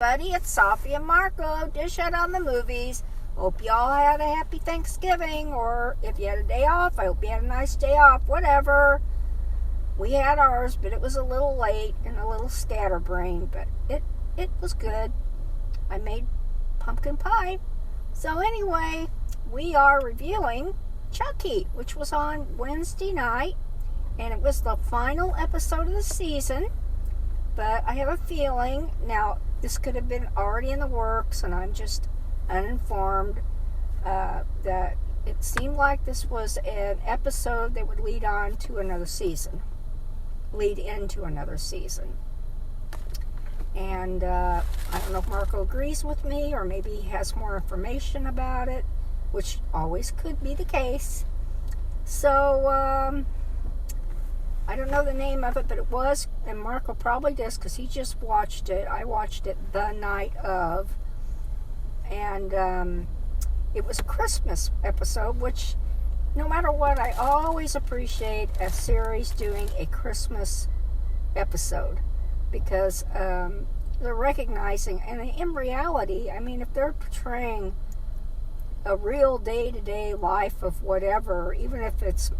Buddy, it's Safi and Marco. Dish out on the movies. Hope y'all had a happy Thanksgiving, or if you had a day off, I hope you had a nice day off. Whatever. We had ours, but it was a little late and a little scatterbrained, but it was good. I made pumpkin pie. So anyway, we are reviewing Chucky, which was on Wednesday night, and it was the final episode of the season. But I have a feeling, now this could have been already in the works, and I'm just uninformed, that it seemed like this was an episode that would lead into another season. And I don't know if Marco agrees with me, or maybe he has more information about it, which always could be the case. So, I don't know the name of it, but it was, and Marco probably does because he just watched it. I watched it the night of, and it was a Christmas episode, which no matter what, I always appreciate a series doing a Christmas episode because they're recognizing, and in reality, I mean, if they're portraying a real day-to-day life of whatever, even if it's,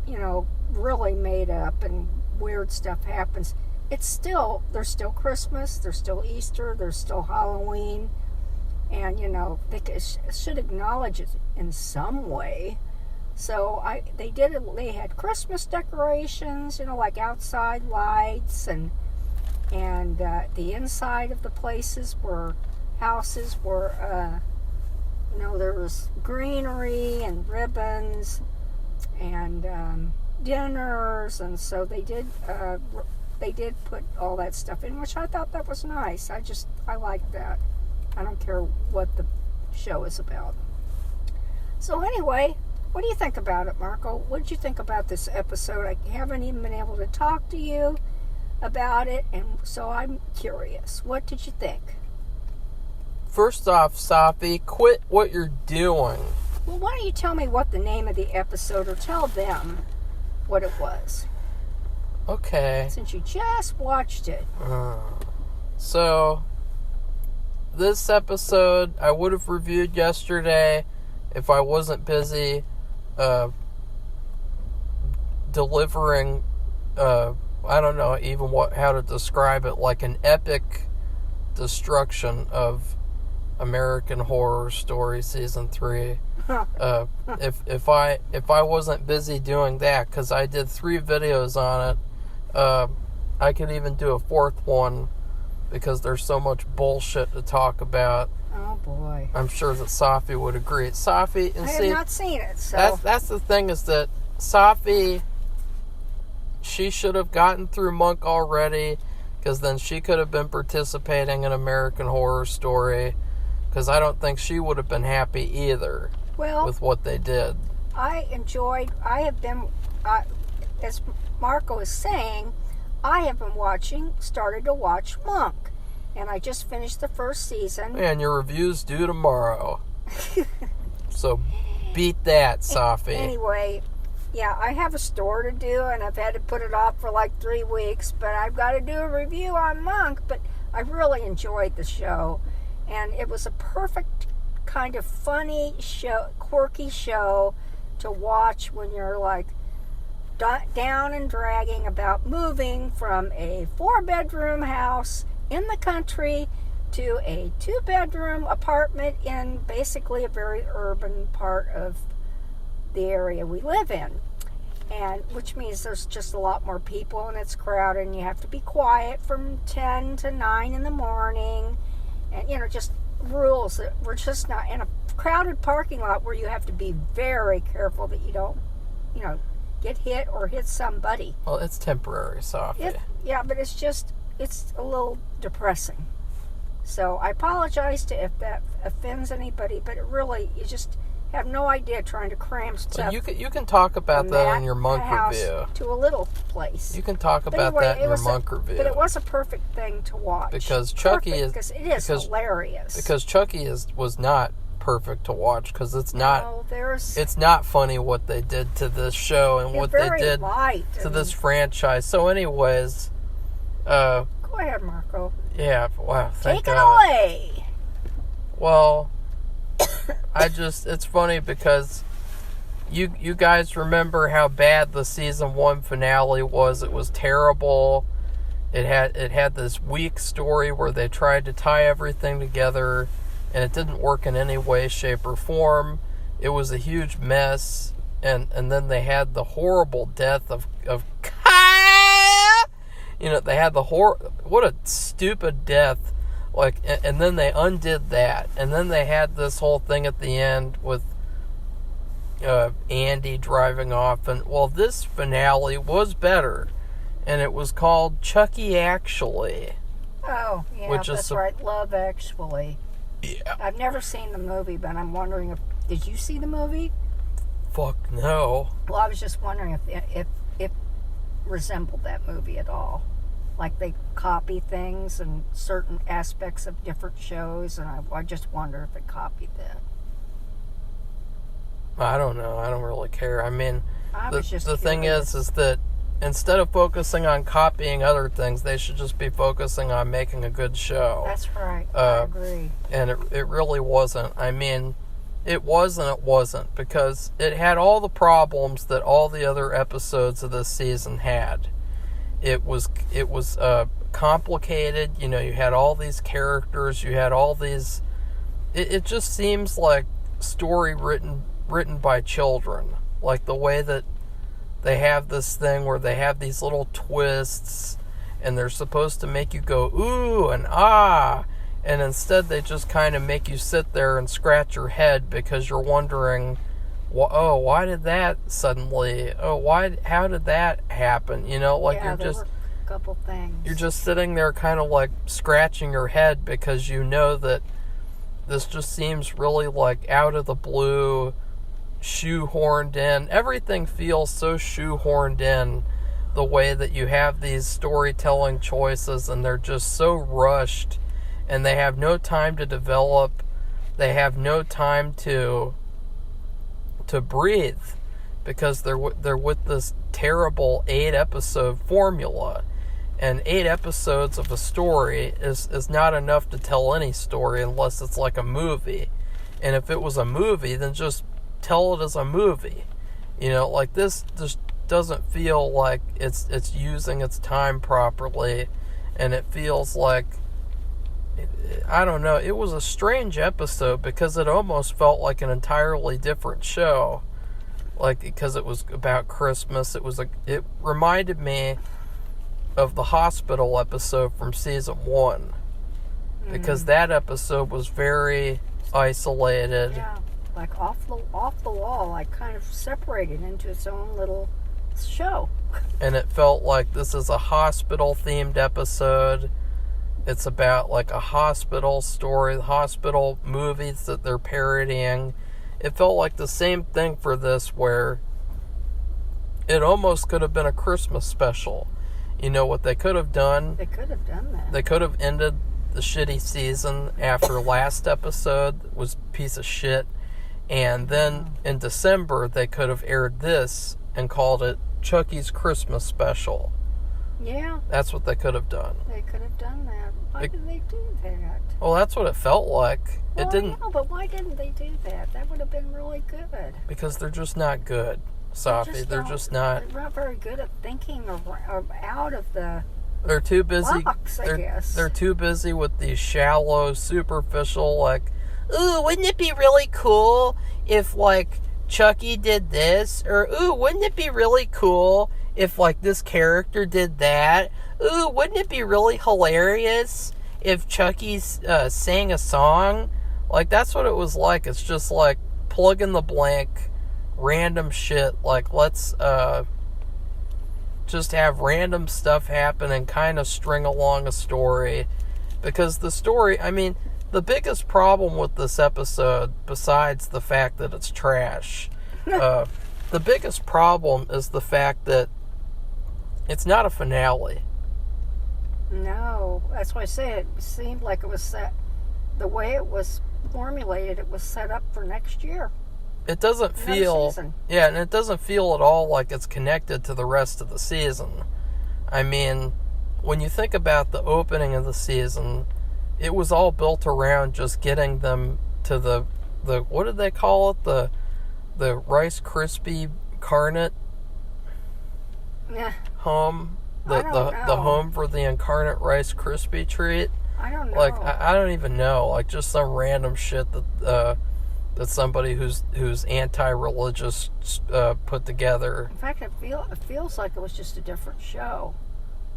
really made up and weird stuff happens, there's still Christmas, there's still Easter, there's still Halloween, and they should acknowledge it in some way. So they had Christmas decorations, like outside lights, and the inside of the houses were there was greenery and ribbons and dinners, and so they did put all that stuff in, which I thought that was nice. I like that. I don't care what the show is about. So anyway, what do you think about it, Marco? What did you think about this episode? I haven't even been able to talk to you about it, and so I'm curious. What did you think? First off, Safi, quit what you're doing. Well, why don't you tell me what the name of the episode, or tell them what it was. Okay. Since you just watched it. So, this episode I would have reviewed yesterday if I wasn't busy delivering, I don't know even how to describe it, like an epic destruction of American Horror Story Season 3. If I wasn't busy doing that, because I did 3 videos on it, I could even do a 4th one because there's so much bullshit to talk about. Oh boy! I'm sure that Safi would agree. Safi, and I have not seen it, so that's the thing, is that Safi, she should have gotten through Monk already, because then she could have been participating in American Horror Story. Because I don't think she would have been happy either with what they did. I have been, as Marco is saying, I have been started to watch Monk. And I just finished the first season. And your review's due tomorrow. So beat that, Safi. Anyway, yeah, I have a store to do, and I've had to put it off for like 3 weeks. But I've got to do a review on Monk. But I really enjoyed the show. And it was a perfect kind of funny show, quirky show to watch when you're like down and dragging about moving from a 4-bedroom house in the country to a 2-bedroom apartment in basically a very urban part of the area we live in. And which means there's just a lot more people, and it's crowded, and you have to be quiet from 10 to 9 in the morning. And, just rules that we're just not in a crowded parking lot where you have to be very careful that you don't, get hit or hit somebody. Well, it's temporary, Safi. Yeah, but it's a little depressing. So I apologize if that offends anybody, but you just have no idea trying to cram stuff. So you can talk about that in your Monk review. To a little place. You can talk about that in your Monk review. But it was a perfect thing to watch. Because Chucky because it is hilarious. Because Chucky was not perfect to watch, because it's not. It's not funny what they did to this show and what they did to this franchise. So, anyways, go ahead, Marco. Yeah. Wow. Thank God. Take it away. Well, it's funny because you guys remember how bad the season 1 finale was. It was terrible. It had this weak story where they tried to tie everything together, and it didn't work in any way, shape, or form. It was a huge mess, and then they had the horrible death of Kyle. They had what a stupid death. And then they undid that, and then they had this whole thing at the end with Andy driving off, and this finale was better. And it was called Chucky Actually. Oh, yeah, that's right. Love Actually. Yeah. I've never seen the movie, but I'm wondering did you see the movie? Fuck no. Well, I was just wondering if it resembled that movie at all. Like they copy things and certain aspects of different shows, and I just wonder if it copied that. I don't know. I don't really care. I mean, the thing is that instead of focusing on copying other things, they should just be focusing on making a good show. That's right. I agree. And it really wasn't. I mean, it wasn't, because it had all the problems that all the other episodes of this season had. It was complicated. You had all these characters. You had all these. It just seems like story written by children. Like the way that they have this thing where they have these little twists, and they're supposed to make you go ooh and ah, and instead they just kind of make you sit there and scratch your head because you're wondering, why did that suddenly? How did that happen? There were a couple things. You're just sitting there kind of like scratching your head because you know that this just seems really like out of the blue, shoehorned in. Everything feels so shoehorned in, the way that you have these storytelling choices, and they're just so rushed, and they have no time to develop. They have no time to breathe, because they're with this terrible 8-episode formula, and 8 episodes of a story is not enough to tell any story unless it's like a movie. And if it was a movie, then just tell it as a movie. Like this just doesn't feel like it's using its time properly, and it feels like, I don't know, it was a strange episode because it almost felt like an entirely different show. Like, because it was about Christmas, it reminded me of the hospital episode from season 1. Because that episode was very isolated. Yeah, like off the wall, like kind of separated into its own little show. And it felt like this is a hospital-themed episode. It's about like a hospital story, the hospital movies that they're parodying. It felt like the same thing for this, where it almost could have been a Christmas special. What they could have done? They could have done that. They could have ended the shitty season after last episode was a piece of shit. And then in December, they could have aired this and called it Chucky's Christmas Special. Yeah. That's what they could have done. They could have done that. Why did they do that? Well, that's what it felt like. Well, it didn't. No, but why didn't they do that? That would have been really good. Because they're just not good, Safi. They're just not. They're not very good at thinking out of the. They're too busy. Box, I guess. They're too busy with these shallow, superficial, like, ooh, wouldn't it be really cool if, like, Chucky did this? Or, ooh, wouldn't it be really cool if, like, this character did that? Ooh, wouldn't it be really hilarious if Chucky sang a song? Like, that's what it was like. It's just, like, plug in the blank, random shit. Like, let's, just have random stuff happen and kind of string along a story. Because the story, I mean, the biggest problem with this episode, besides the fact that it's trash, the biggest problem is the fact that it's not a finale. No, that's why I say it seemed like it was set, the way it was formulated, it was set up for next year. It doesn't feel, and it doesn't feel at all like it's connected to the rest of the season. I mean, when you think about the opening of the season, it was all built around just getting them to the what did they call it? The Rice Krispie Carnate Yeah. home. I don't know. The home for the incarnate Rice Krispie treat. I don't know. Like I don't even know. Like just some random shit that somebody who's anti-religious put together. In fact, it feels like it was just a different show.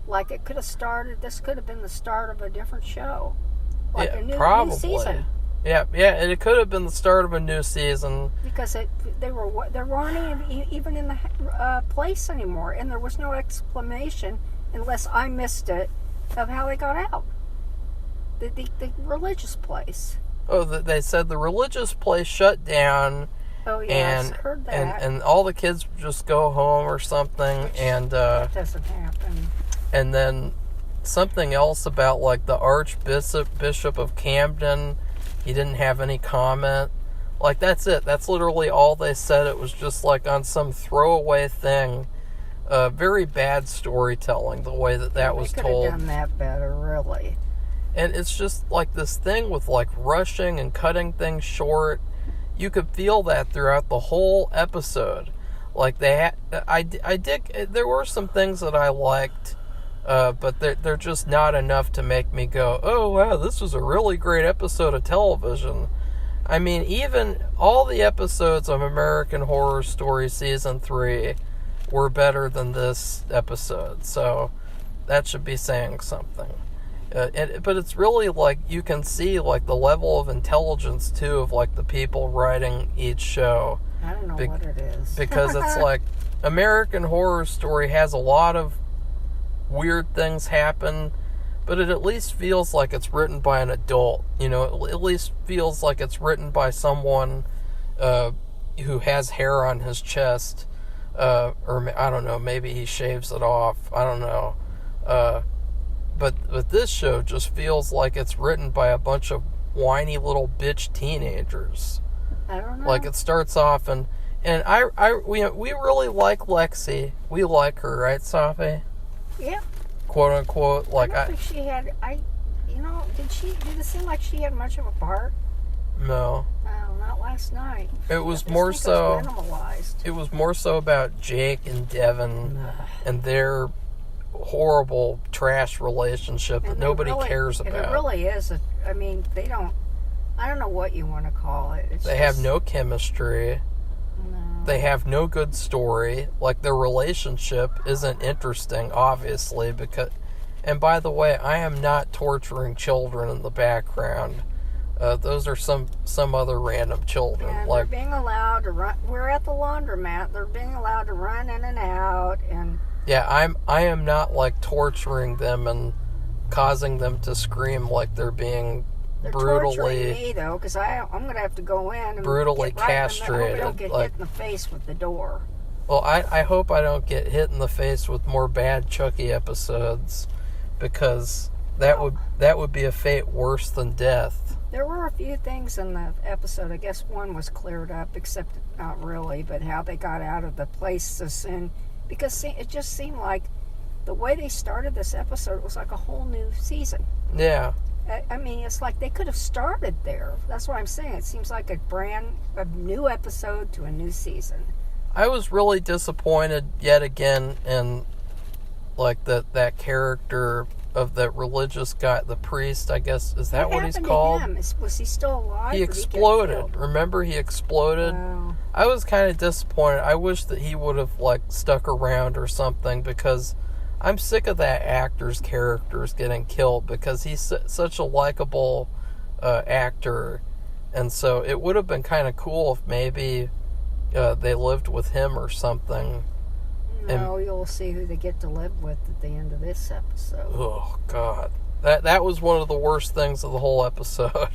Like it could have started. This could have been the start of a different show. Like a new season. Yeah, and it could have been the start of a new season. Because they weren't even in the place anymore, and there was no explanation, unless I missed it, of how they got out. The religious place. Oh, they said the religious place shut down. Oh yes, heard that. And all the kids just go home or something, and that doesn't happen. And then something else about like the Archbishop of Camden. He didn't have any comment. Like, that's it. That's literally all they said. It was just like on some throwaway thing. Very bad storytelling, the way that was told. They could have done that better, really. And it's just like this thing with like rushing and cutting things short. You could feel that throughout the whole episode. Like I did. There were some things that I liked. But they're just not enough to make me go, oh wow, this was a really great episode of television. I mean, even all the episodes of American Horror Story Season 3 were better than this episode, so that should be saying something. But it's really like, you can see like the level of intelligence too of like the people writing each show. I don't know what it is. Because it's like, American Horror Story has a lot of weird things happen, but it at least feels like it's written by an adult. You know, it at least feels like it's written by someone who has hair on his chest, or I don't know, maybe he shaves it off. I don't know. But this show just feels like it's written by a bunch of whiny little bitch teenagers. I don't know. Like, it starts off and we really like Lexi. We like her, right, Safi? Yeah. Quote unquote. Like, I don't think she had. Did it seem like she had much of a part? No. No, not last night. It was more so. It was minimalized. It was more so about Jake and Devin and their horrible trash relationship that nobody cares about. And it really is. They don't. I don't know what you want to call it. They have no chemistry. No. They have no good story. Like, their relationship isn't interesting, obviously, because... And by the way, I am not torturing children in the background. Those are some other random children. And like, they're being allowed to run... We're at the laundromat. They're being allowed to run in and out, and... Yeah, I am not, like, torturing them and causing them to scream like they're being... They're brutally torturing me, though, because I'm going to have to go in and brutally castrated. I hope I don't get hit in the face with the door. Well, I hope I don't get hit in the face with more bad Chucky episodes, because that would be a fate worse than death. There were a few things in the episode. I guess one was cleared up, except not really, but how they got out of the place so soon. Because it just seemed like the way they started this episode was like a whole new season. Yeah. It's like they could have started there. That's what I'm saying. It seems like a new episode to a new season. I was really disappointed yet again in, like, that character of that religious guy, the priest, I guess. Is that what he's called? Was he still alive? He exploded. Remember, he exploded? Wow. I was kind of disappointed. I wish that he would have, like, stuck around or something, because I'm sick of that actor's characters getting killed, because he's such a likable actor. And so it would have been kind of cool if maybe they lived with him or something. No, you'll see who they get to live with at the end of this episode. Oh, God. That was one of the worst things of the whole episode.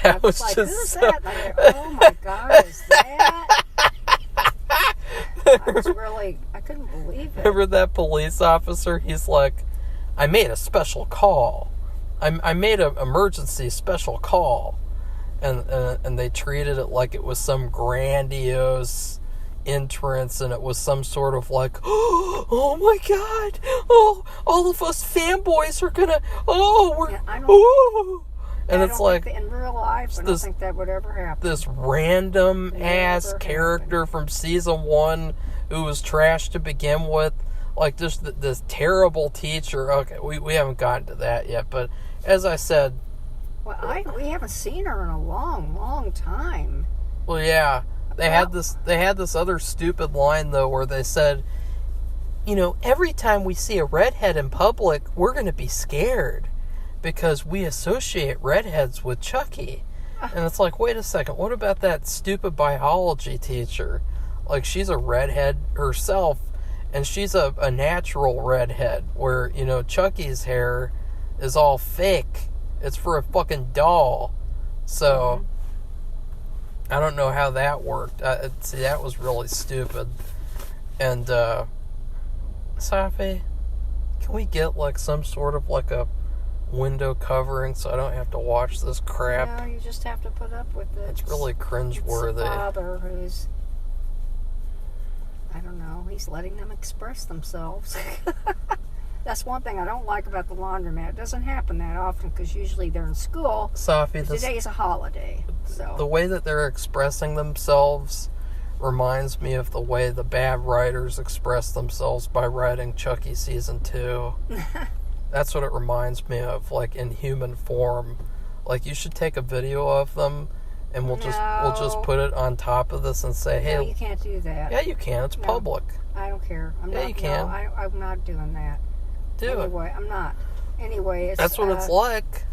That was like, just who's that? Like, oh my God, is that? I couldn't believe it. Remember that police officer? He's like, I made a special call. I made an emergency special call. And they treated it like it was some grandiose entrance, and it was some sort of like, oh my God, oh, all of us fanboys are gonna, And it's like, in real life, I don't think that would ever happen. This random ass character from season 1 who was trash to begin with, like just this terrible teacher. Okay, we haven't gotten to that yet, but as I said, well, we haven't seen her in a long, long time. Well, yeah, they had this other stupid line though, where they said, every time we see a redhead in public, we're going to be scared because we associate redheads with Chucky. And it's like, wait a second, what about that stupid biology teacher? Like, she's a redhead herself, and she's a natural redhead, where, Chucky's hair is all fake. It's for a fucking doll. So, I don't know how that worked. See, that was really stupid. And, Safi, can we get, like, some sort of, like, a window covering so I don't have to watch this crap? No, you just have to put up with it. It's really cringeworthy. It's a father who's, I don't know, he's letting them express themselves. That's one thing I don't like about the laundromat. It doesn't happen that often because usually they're in school. Safi, today is a holiday. So the way that they're expressing themselves reminds me of the way the bad writers express themselves by writing Chucky season 2. That's what it reminds me of, like in human form. Like, you should take a video of them, and we'll just put it on top of this and say, hey, no, you can't do that. Yeah, you can. It's public. I don't care. You can. No, I'm not doing that. Anyway, I'm not. Anyway, that's what it's like.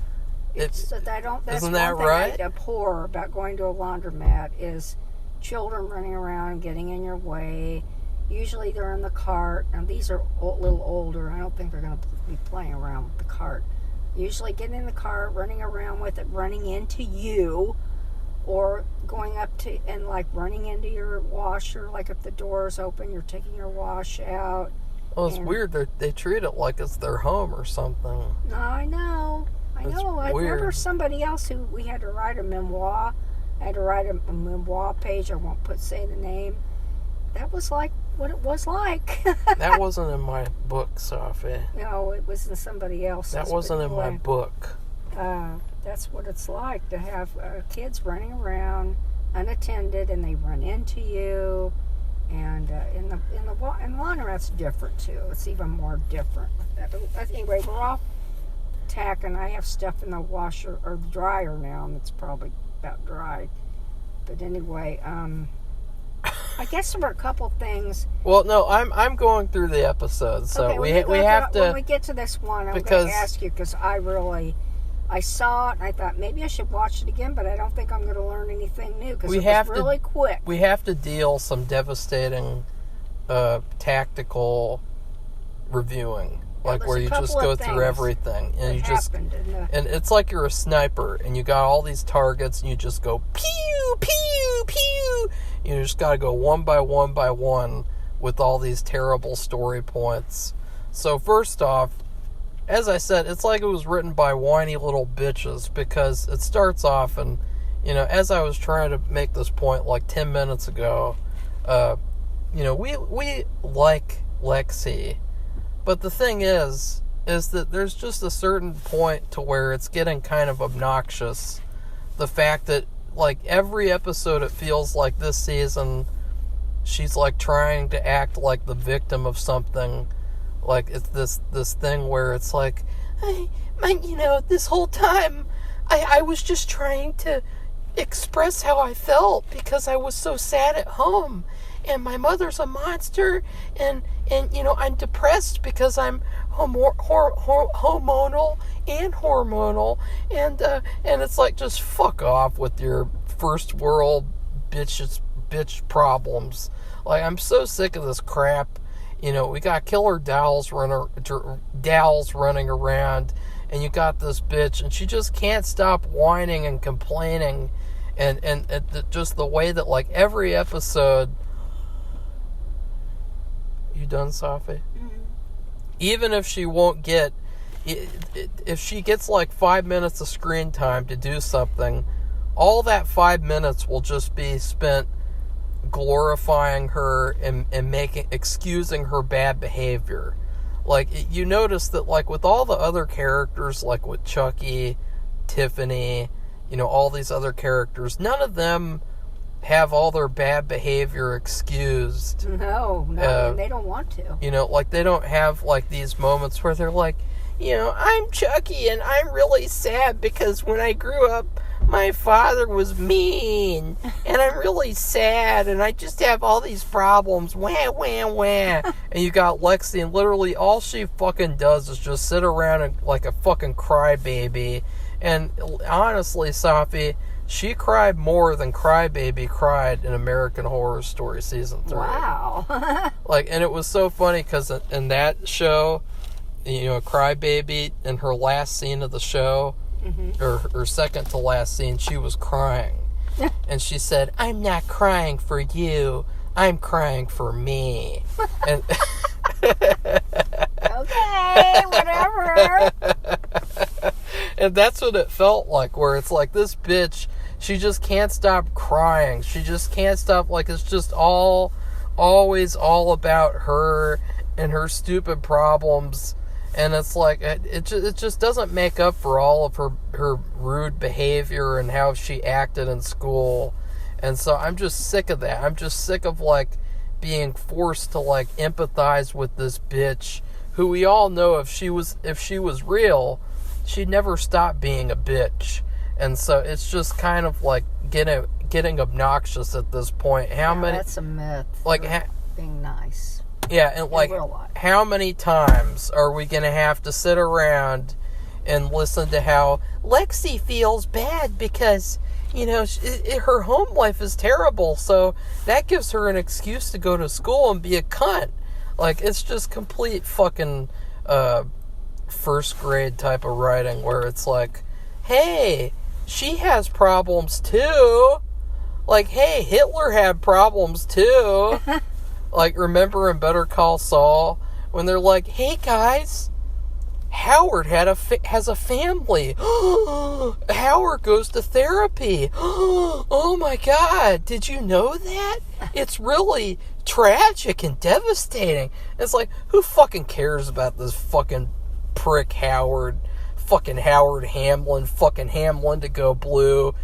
That's isn't that one thing right? I abhor about going to a laundromat is children running around and getting in your way. Usually they're in the cart, and these are a little older. I don't think they're going to be playing around with the cart. Usually getting in the cart, running around with it, running into you, or going up to and like running into your washer. Like if the door is open, you're taking your wash out. Well, it's weird. They treat it like it's their home or something. No, I know. I remember somebody else who we had to write a memoir. I had to write a memoir page. I won't say the name. That was like what it was like. That wasn't in my book, Safi. No, it was in somebody else's. That wasn't in my book. That's what it's like to have kids running around unattended, and they run into you. And in the laundromat's different too. It's even more different. But anyway, we're off tack, and I have stuff in the washer or the dryer now, and it's probably about dry. But anyway, I guess there were a couple things. Well, no, I'm going through the episode, so okay, we have to. When we get to this one, I'm going to ask you because I saw it and I thought maybe I should watch it again, but I don't think I'm going to learn anything new because it was really quick. We have to deal some devastating tactical reviewing, like where you just go through everything and and it's like you're a sniper and you got all these targets and you just go pew pew pew. You just got to go one by one with all these terrible story points. So first off, as I said, it's like it was written by whiny little bitches because it starts off and, as I was trying to make this point like 10 minutes ago, we like Lexi, but the thing is that there's just a certain point to where it's getting kind of obnoxious. The fact that, like, every episode it feels like this season she's, like, trying to act like the victim of something. Like, it's this thing where it's like, this whole time, I was just trying to express how I felt because I was so sad at home, and my mother's a monster, and I'm depressed because I'm hormonal and hormonal, and it's like, just fuck off with your first world bitch problems. Like, I'm so sick of this crap. We got killer dolls running around, and you got this bitch, and she just can't stop whining and complaining, and just the way that, like, every episode. You done, Safi? Mm-hmm. Even if she won't get, if she gets like 5 minutes of screen time to do something, all that 5 minutes will just be spent glorifying her and excusing her bad behavior. Like, you notice that, like, with all the other characters, like with Chucky, Tiffany, all these other characters, none of them have all their bad behavior excused. No, and they don't want to. They don't have, these moments where they're like, I'm Chucky and I'm really sad because when I grew up, my father was mean and I'm really sad and I just have all these problems. Wah, wah, wah. And you got Lexi, and literally all she fucking does is just sit around and like a fucking crybaby. And honestly, Safi, she cried more than Crybaby cried in American Horror Story Season 3. Wow. And it was so funny because in that show, Crybaby, in her last scene of the show, or her second to last scene, she was crying. And she said, I'm not crying for you, I'm crying for me. And okay, whatever. And that's what it felt like, where it's like, this bitch, she just can't stop crying. She just can't stop, it's just always all about her and her stupid problems. And it's like, it just doesn't make up for all of her rude behavior and how she acted in school. And so I'm just sick of that. I'm just sick of, being forced to, empathize with this bitch, who we all know if she was real, she'd never stop being a bitch. And so it's just kind of, getting obnoxious at this point. That's a myth. Being nice. Yeah, and how many times are we going to have to sit around and listen to how Lexi feels bad because, her home life is terrible, so that gives her an excuse to go to school and be a cunt. It's just complete fucking first grade type of writing where it's like, hey, she has problems too. Hey, Hitler had problems too. Remember in Better Call Saul when they're like, hey guys, Howard has a family. Howard goes to therapy. Oh my God, did you know that? It's really tragic and devastating. It's like, who fucking cares about this fucking prick Howard? Fucking Howard Hamlin. Fucking Hamlin to go blue.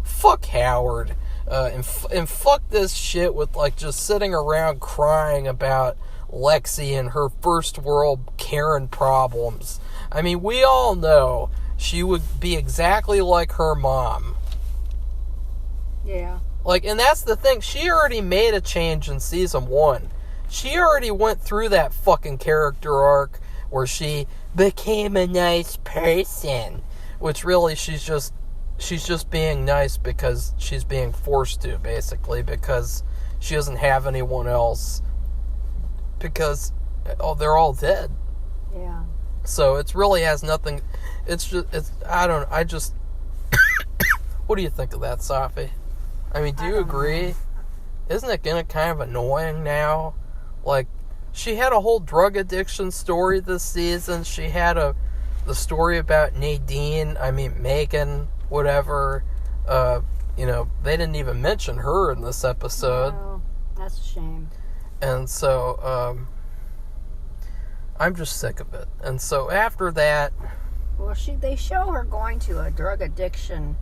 Fuck Howard. And fuck this shit with just sitting around crying about Lexi and her first world Karen problems. I mean, we all know she would be exactly like her mom. Yeah. And that's the thing. She already made a change in season 1. She already went through that fucking character arc where she became a nice person. Which really, she's just being nice because she's being forced to, basically, because she doesn't have anyone else. Because, they're all dead. Yeah. So it really has nothing. What do you think of that, Safi? I mean, do you agree? Isn't it getting kind of annoying now? She had a whole drug addiction story this season. She had the story about Megan, whatever. They didn't even mention her in this episode. No, that's a shame. And so, I'm just sick of it. And so after that... Well, they show her going to a drug addiction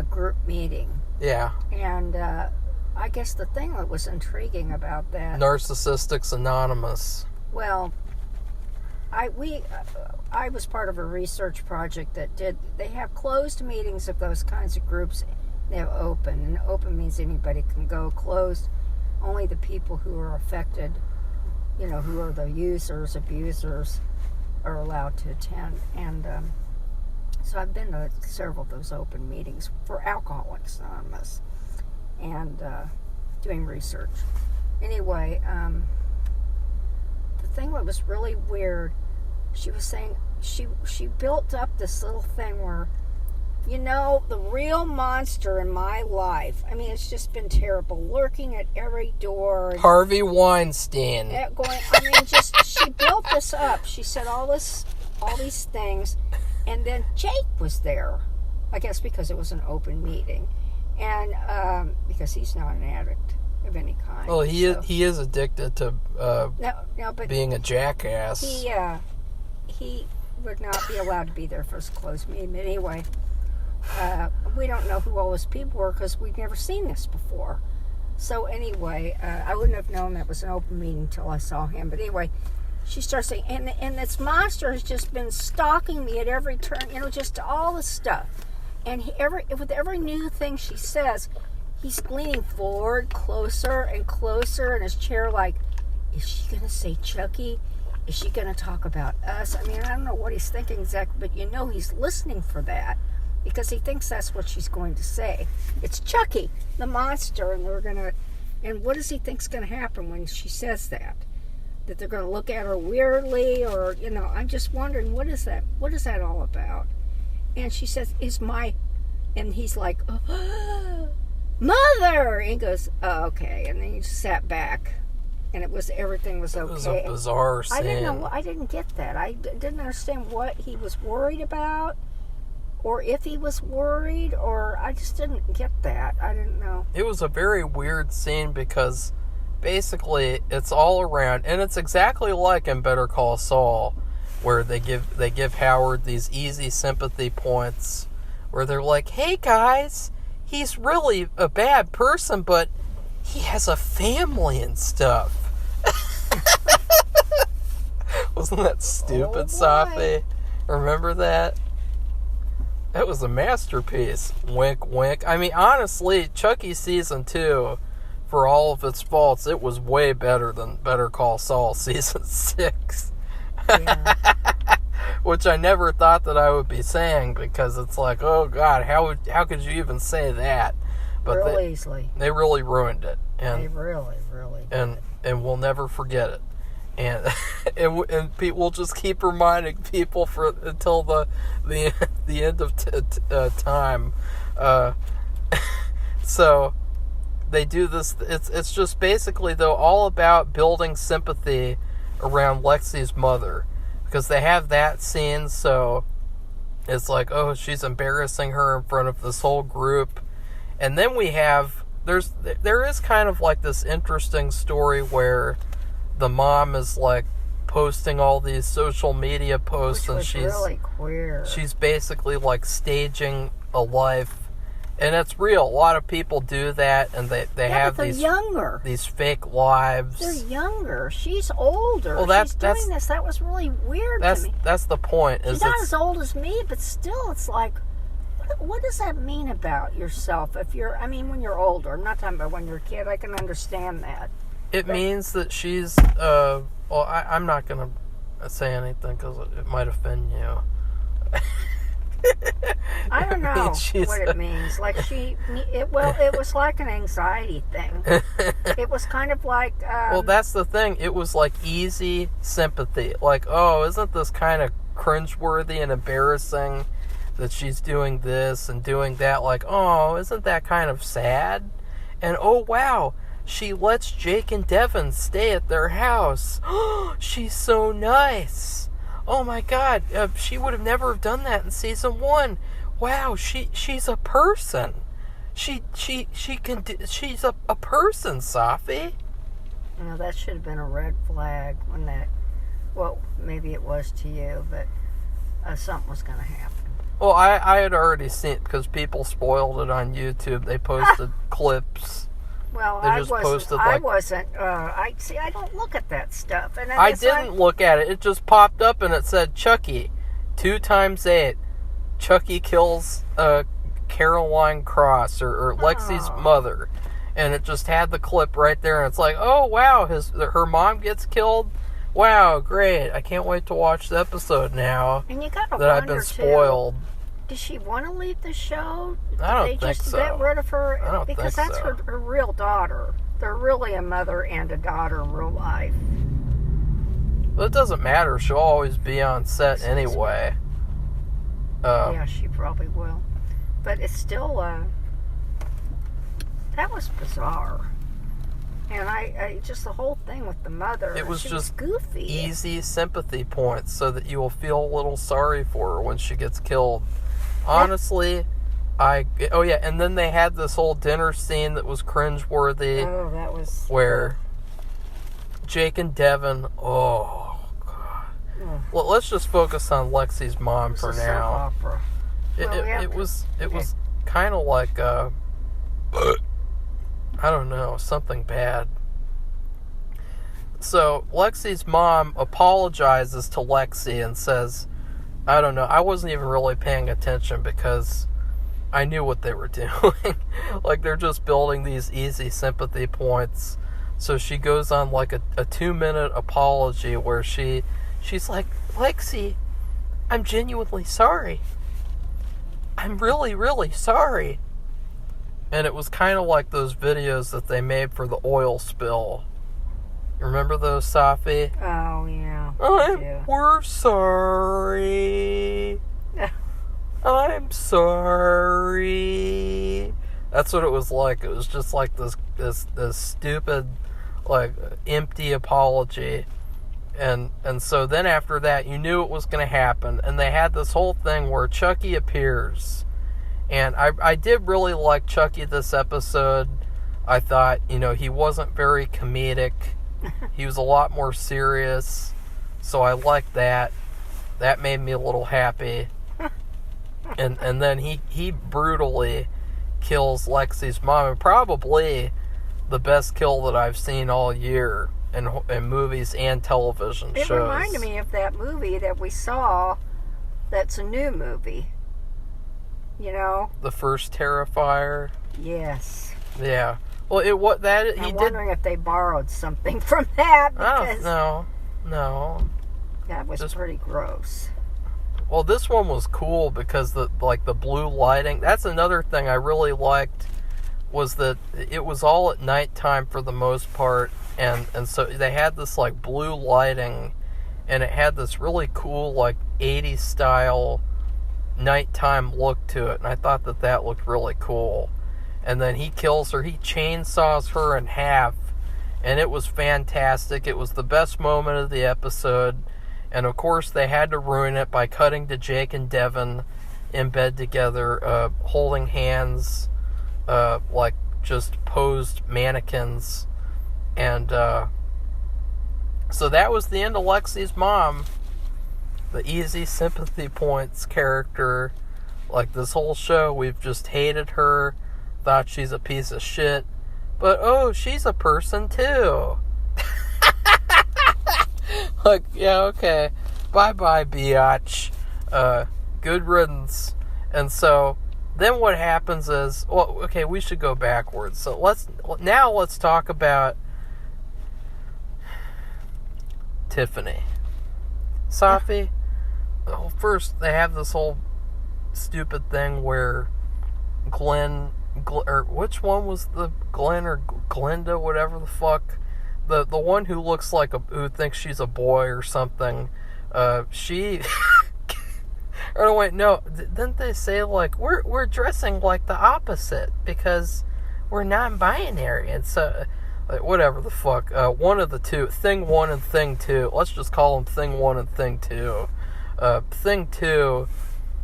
group meeting. Yeah. And I guess the thing that was intriguing about that... Narcissistics Anonymous. Well, I was part of a research project that they have closed meetings of those kinds of groups. They have open, and open means anybody can go. Closed, only the people who are affected, who are the users, abusers, are allowed to attend. And so I've been to several of those open meetings for Alcoholics Anonymous and doing research. Anyway, the thing that was really weird, she was saying she built up this little thing where, the real monster in my life, I mean, it's just been terrible, lurking at every door. Harvey Weinstein. She built this up. She said all these things, and then Jake was there, I guess because it was an open meeting, and because he's not an addict of any kind. Well, he is addicted to being a jackass. would not be allowed to be there for his closed meeting. But anyway, we don't know who all those people were because we've never seen this before. So anyway, I wouldn't have known that was an open meeting until I saw him. But anyway, she starts saying, and this monster has just been stalking me at every turn, just all the stuff. And with every new thing she says, he's leaning forward closer and closer in his chair like, is she going to say Chucky? Is she going to talk about us? I mean, I don't know what he's thinking exactly, but he's listening for that because he thinks that's what she's going to say. It's Chucky, the monster, and what does he think's going to happen when she says that? That they're going to look at her weirdly, or, I'm just wondering, what is that all about? And she says, and he's like, oh, Mother! And he goes, oh, okay. And then he just sat back, and everything was okay. It was a bizarre scene. I didn't get that. I didn't understand what he was worried about, or if he was worried, or I just didn't get that. I didn't know. It was a very weird scene because basically it's all around, and it's exactly like in Better Call Saul, where they give Howard these easy sympathy points, where they're like, hey guys, he's really a bad person, but he has a family and stuff. Wasn't that stupid, Safi? Remember that? That was a masterpiece. Wink, wink. I mean, honestly, Chucky Season 2, for all of its faults, it was way better than Better Call Saul Season 6. Yeah. Which I never thought that I would be saying, because it's like, oh God, how could you even say that? But real easily. They really ruined it. And they really and we'll never forget it. And and we'll just keep reminding people until the end of time. So they do this. It's just basically, though, all about building sympathy around Lexi's mother, because they have that scene. So it's like, oh, she's embarrassing her in front of this whole group, and then there is kind of like this interesting story where the mom is like posting all these social media posts, and she's really queer. She's basically like staging a life, and it's real. A lot of people do that, and they have these fake lives. They're younger. She's older. Well, she's doing this. That was really weird to me. That's the point. She's not as old as me, but still, it's like, what does that mean about yourself? When you're older. I'm not talking about when you're a kid. I can understand that. It means that she's, I'm not going to say anything because it might offend you. I don't know what it means. Like it was like an anxiety thing. It was kind of like... well, that's the thing. It was like easy sympathy. Like, oh, isn't this kind of cringeworthy and embarrassing that she's doing this and doing that? Like, oh, isn't that kind of sad? And, oh, wow, she lets Jake and Devin stay at their house. She's so nice. Oh my God, she would have never done that in season 1. Wow, she's a person. She's a person, Safi. That should have been a red flag when that. Well, maybe it was to you, but something was going to happen. Well, I had already seen it because people spoiled it on YouTube. They posted clips. Well, I wasn't. I don't look at that stuff. And I didn't look at it. It just popped up and it said Chucky, 2 times 8. Chucky kills Caroline Cross or Lexi's mother, and it just had the clip right there. And it's like, oh wow, her mom gets killed. Wow, great! I can't wait to watch the episode now. And you gotta that I've been spoiled. Does she want to leave the show? I don't think so. Did they just get rid of her? I don't because think that's so. her real daughter. They're really a mother and a daughter in real life. But it doesn't matter. She'll always be on set anyway. Yeah, she probably will. But it's still, that was bizarre. And I just the whole thing with the mother. It was just goofy. Easy sympathy points so that you will feel a little sorry for her when she gets killed. Honestly, and then they had this whole dinner scene that was cringeworthy. Oh, that was... Where Jake and Devin, oh, God. Well, let's just focus on Lexi's mom for It's a now. soap opera. It was kind of like I don't know, something bad. So Lexi's mom apologizes to Lexi and says, I don't know, I wasn't even really paying attention because I knew what they were doing. Like, they're just building these easy sympathy points. So she goes on like a 2-minute apology where she's like, Lexi, I'm genuinely sorry. I'm really, really sorry. And it was kind of like those videos that they made for the oil spill. Remember those, Safi? Oh, yeah. We're sorry. I'm sorry. That's what it was like. It was just like this stupid, like, empty apology. And so then after that, you knew it was going to happen. And they had this whole thing where Chucky appears. And I did really like Chucky this episode. I thought, he wasn't very comedic. He was a lot more serious. So I liked that. That made me a little happy. And then he brutally kills Lexi's mom. And probably the best kill that I've seen all year in movies and television shows. It reminded me of that movie that we saw that's a new movie. The first Terrifier? Yes. Yeah. Well, I'm wondering if they borrowed something from that. Because no. That was pretty gross. Well, this one was cool because the blue lighting. That's another thing I really liked, was that it was all at nighttime for the most part, and so they had this like blue lighting, and it had this really cool like 80s style nighttime look to it, and I thought that looked really cool. And then he kills her, he chainsaws her in half, and it was fantastic. It was the best moment of the episode. And of course they had to ruin it by cutting to Jake and Devin in bed together, holding hands, like just posed mannequins. And so that was the end of Lexi's mom. The easy sympathy points character. Like, this whole show, we've just hated her, thought she's a piece of shit. But, oh, she's a person too. Like, yeah, okay. Bye-bye, biatch. Good riddance. And so, then what happens is, well, okay, we should go backwards. So let's talk about Tiffany. Safi, well, first they have this whole stupid thing where or which one was the Glenn or Glenda, whatever the fuck, the one who looks like who thinks she's a boy or something, she or wait, no, didn't they say like we're dressing like the opposite because we're non-binary, and so whatever the fuck, one of the two, thing 1 and thing 2, let's just call them thing 1 and thing 2. Thing 2,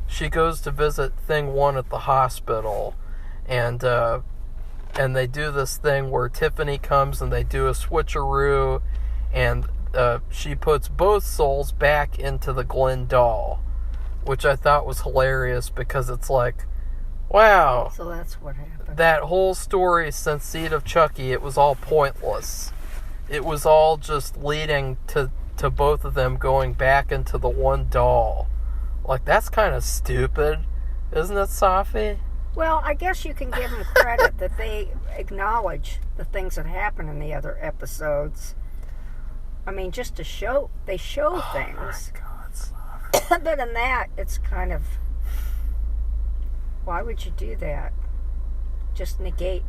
she goes to visit thing 1 at the hospital, and they do this thing where Tiffany comes and they do a switcheroo, and she puts both souls back into the Glenn doll, which I thought was hilarious because it's like, wow. So that's what happened. That whole story since Seed of Chucky, it was all pointless. It was all just leading to both of them going back into the one doll. Like, that's kind of stupid, isn't it, Safi? Well, I guess you can give them credit that they acknowledge the things that happen in the other episodes. I mean, just to show, they show things. Oh my God, Safi. But in that, it's kind of, why would you do that? Just negate.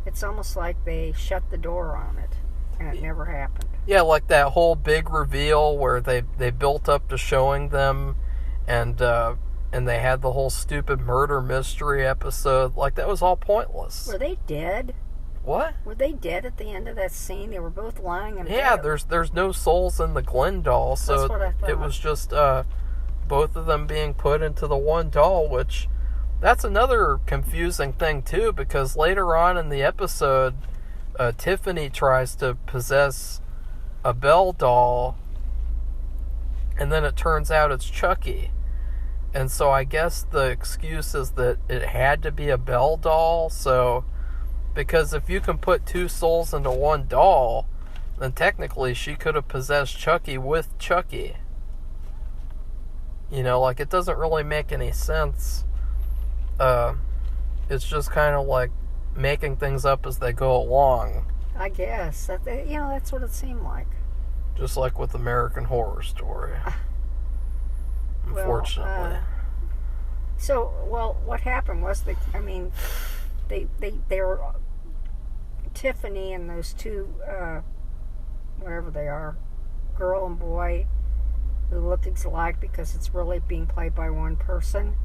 It's almost like they shut the door on it, and it never happened. Yeah, like that whole big reveal where they built up to showing them, and they had the whole stupid murder mystery episode. Like, that was all pointless. Were they dead? What? Were they dead at the end of that scene? They were both lying in bed. Yeah, there's no souls in the Glenn doll, so that's what I thought. It was just both of them being put into the one doll, which that's another confusing thing too, because later on in the episode, Tiffany tries to possess a Belle doll, And then it turns out it's Chucky. And so I guess the excuse is that it had to be a Belle doll. So, because if you can put two souls into one doll, then technically she could have possessed Chucky with Chucky. You know, like, it doesn't really make any sense. It's just kind of like making things up as they go along. I guess. That's what it seemed like. Just like with American Horror Story. Unfortunately. What happened was they were Tiffany and those two, whatever they are, girl and boy, who look alike because it's really being played by one person.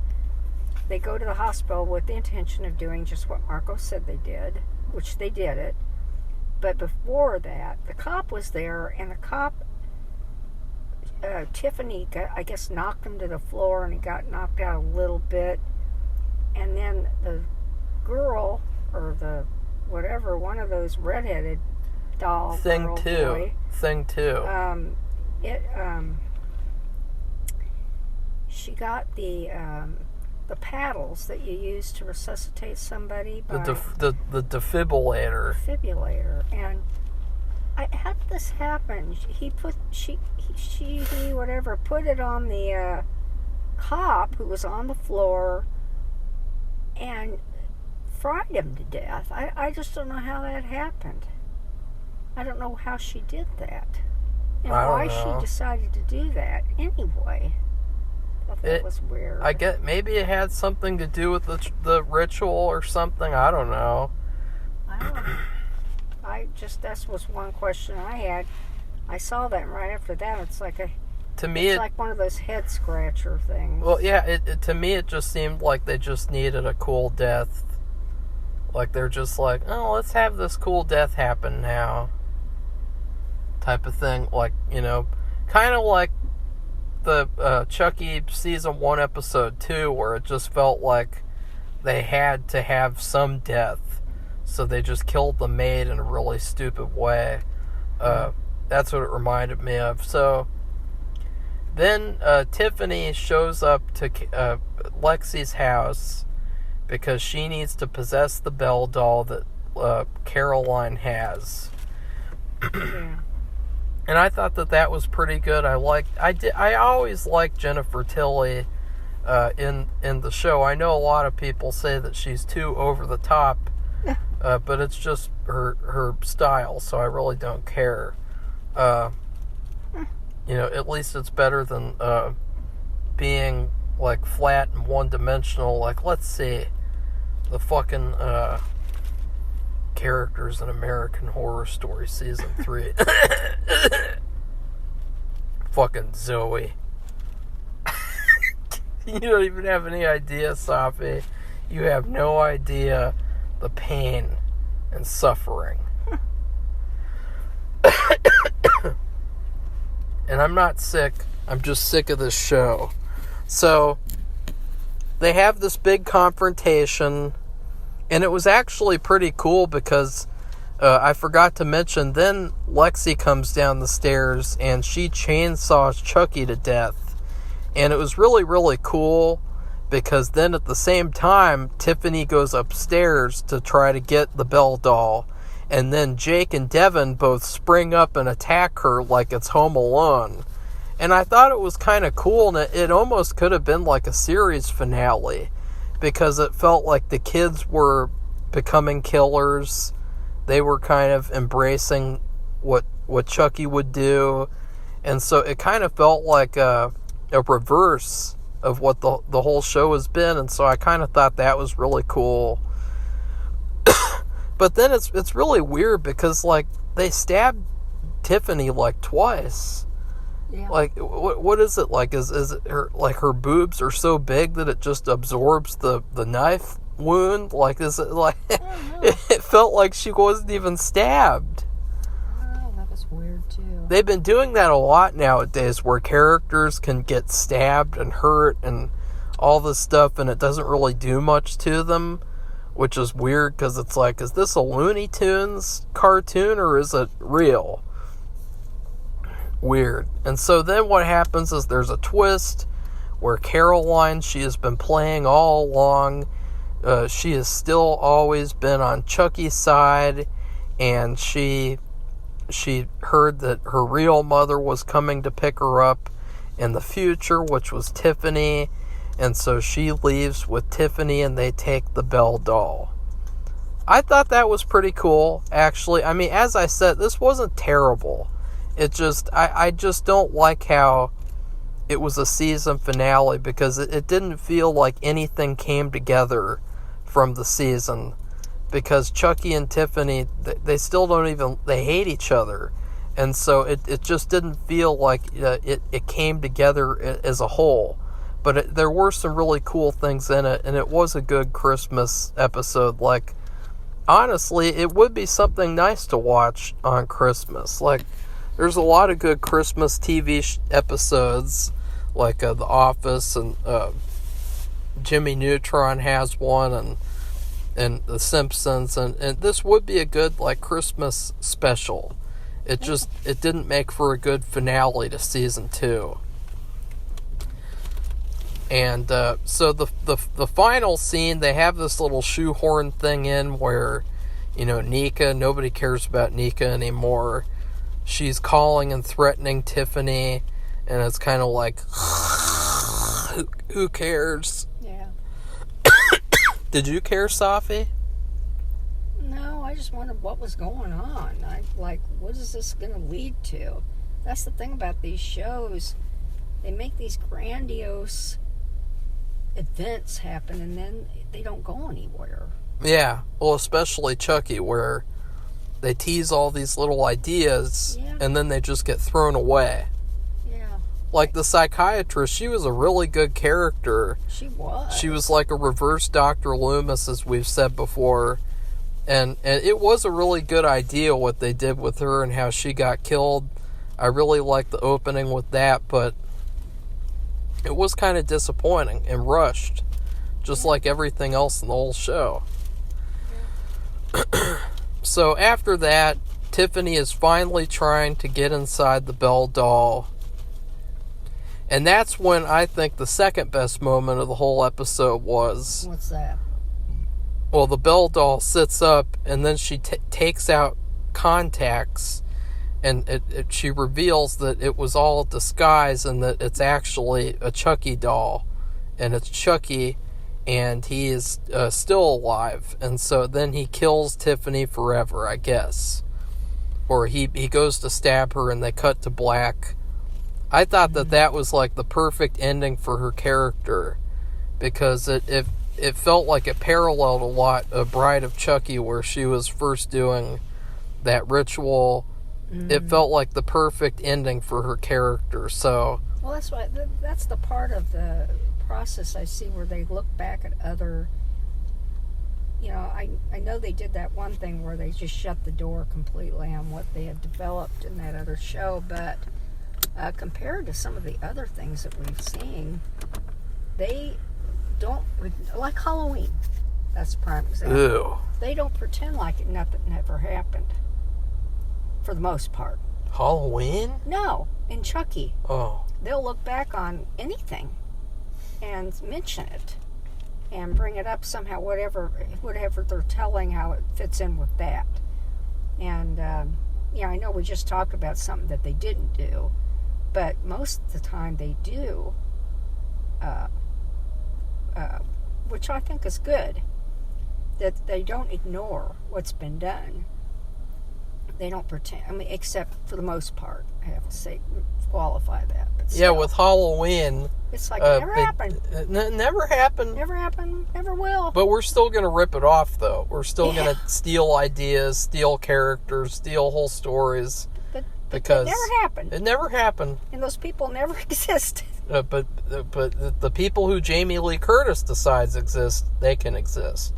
They go to the hospital with the intention of doing just what Marco said they did, which they did it. But before that, the cop was there, and the cop, Tiffany, I guess, knocked him to the floor, and he got knocked out a little bit. And then the girl, or the whatever, one of those redheaded doll Thing two. She got the paddles that you use to resuscitate somebody. The defibrillator. And how did this happen? He put it on the cop who was on the floor and fried him to death. I just don't know how that happened. I don't know how she did that, and why she decided to do that anyway. I thought that was weird. I get maybe it had something to do with the ritual or something. I don't know. That was one question I had. I saw that, and right after that, it's like like one of those head scratcher things. Well, yeah. To me, it just seemed like they just needed a cool death. Like they're just like, oh, let's have this cool death happen now. Type of thing, like, kind of like the Chucky season 1 episode 2, where it just felt like they had to have some death, so they just killed the maid in a really stupid way. That's what it reminded me of. So then Tiffany shows up to Lexi's house because she needs to possess the Belle doll that Caroline has. Yeah. And I thought that was pretty good. I always liked Jennifer Tilly in the show. I know a lot of people say that she's too over the top, but it's just her style, so I really don't care. At least it's better than being like flat and one-dimensional. Like, let's see, the fucking characters in American Horror Story season 3. Fucking Zoe. You don't even have any idea, Safi. You have no idea the pain and suffering. And I'm not sick. I'm just sick of this show. So, they have this big confrontation. And it was actually pretty cool because I forgot to mention, then Lexi comes down the stairs and she chainsaws Chucky to death. And it was really, really cool because then at the same time, Tiffany goes upstairs to try to get the Belle doll. And then Jake and Devin both spring up and attack her like it's Home Alone. And I thought it was kind of cool, and it almost could have been like a series finale. Because it felt like the kids were becoming killers. They were kind of embracing what Chucky would do. And so it kind of felt like a reverse of what the whole show has been. And so I kind of thought that was really cool. But then it's really weird because, like, they stabbed Tiffany, like, twice. Yeah. Like, what is it like? Is it her boobs are so big that it just absorbs the knife wound? Like, is it like it felt like she wasn't even stabbed? Oh, that was weird too. They've been doing that a lot nowadays, where characters can get stabbed and hurt and all this stuff, and it doesn't really do much to them, which is weird because it's like, is this a Looney Tunes cartoon or is it real? weird. And so then what happens is there's a twist where Caroline, she has been playing all along. She has still always been on Chucky's side, and she heard that her real mother was coming to pick her up in the future, which was Tiffany, and so she leaves with Tiffany and they take the Belle doll. I thought that was pretty cool, actually. I mean, as I said, this wasn't terrible. It just, I just don't like how it was a season finale, because it didn't feel like anything came together from the season, because Chucky and Tiffany, they still don't even, they hate each other, and so it just didn't feel like it came together as a whole. But there were some really cool things in it, and it was a good Christmas episode. Like, honestly, it would be something nice to watch on Christmas. Like, there's a lot of good Christmas TV episodes, like The Office, and Jimmy Neutron has one, and The Simpsons, and this would be a good, like, Christmas special. It didn't make for a good finale to season 2. And so the final scene, they have this little shoehorn thing in where, Nika, nobody cares about Nika anymore. She's calling and threatening Tiffany, and it's kind of like, who cares? Yeah. Did you care, Safi? No, I just wondered what was going on. What is this going to lead to? That's the thing about these shows. They make these grandiose events happen, and then they don't go anywhere. Yeah, well, especially Chucky, where they tease all these little ideas, and then they just get thrown away. Yeah. Like the psychiatrist, she was a really good character. She was. She was like a reverse Dr. Loomis, as we've said before. And it was a really good idea what they did with her and how she got killed. I really liked the opening with that, but it was kind of disappointing and rushed, just like everything else in the whole show. So after that, Tiffany is finally trying to get inside the Belle doll. And that's when I think the second best moment of the whole episode was... What's that? Well, the Belle doll sits up, and then she takes out contacts, and she reveals that it was all a disguise, and that it's actually a Chucky doll. And it's Chucky, and he is still alive. And so then he kills Tiffany forever, I guess. Or he goes to stab her, and they cut to black. I thought that was like the perfect ending for her character, because it felt like it paralleled a lot of Bride of Chucky, where she was first doing that ritual. It felt like the perfect ending for her character. So, well, that's the part of the process I see where they look back at other. I know they did that one thing where they just shut the door completely on what they had developed in that other show, but compared to some of the other things that we've seen, they don't, like Halloween. That's a prime example. Ew. They don't pretend like nothing never happened, for the most part. Halloween? No, in Chucky. Oh. They'll look back on anything and mention it and bring it up somehow, whatever they're telling, how it fits in with that. And I know we just talked about something that they didn't do, but most of the time they do, which I think is good, that they don't ignore what's been done. They don't pretend. I mean, except for the most part, I have to say, qualify that. But still, yeah, with Halloween, it's like it never happened. Never happened. Never happened. Never will. But we're still going to rip it off, though. We're still going to steal ideas, steal characters, steal whole stories. Because it never happened. It never happened. And those people never existed. But the people who Jamie Lee Curtis decides exist, they can exist.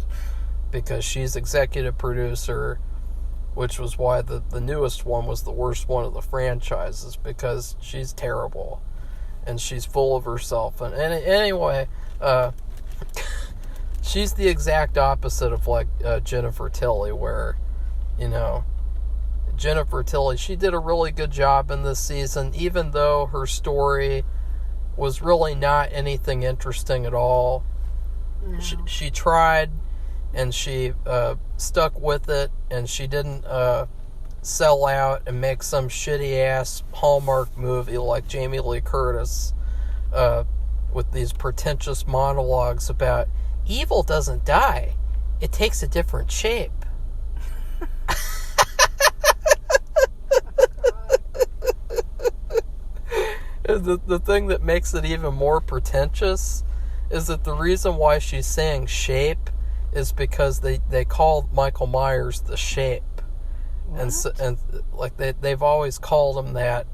Because she's executive producer, which was why the newest one was the worst one of the franchises, because she's terrible. And she's full of herself. And anyway, she's the exact opposite of, like, Jennifer Tilly, where, Jennifer Tilly, she did a really good job in this season, even though her story was really not anything interesting at all. No. She tried, and she stuck with it, and she didn't sell out and make some shitty-ass Hallmark movie like Jamie Lee Curtis with these pretentious monologues about evil doesn't die. It takes a different shape. The thing that makes it even more pretentious is that the reason why she's saying shape is because they call Michael Myers the shape. What? And like they've always called him that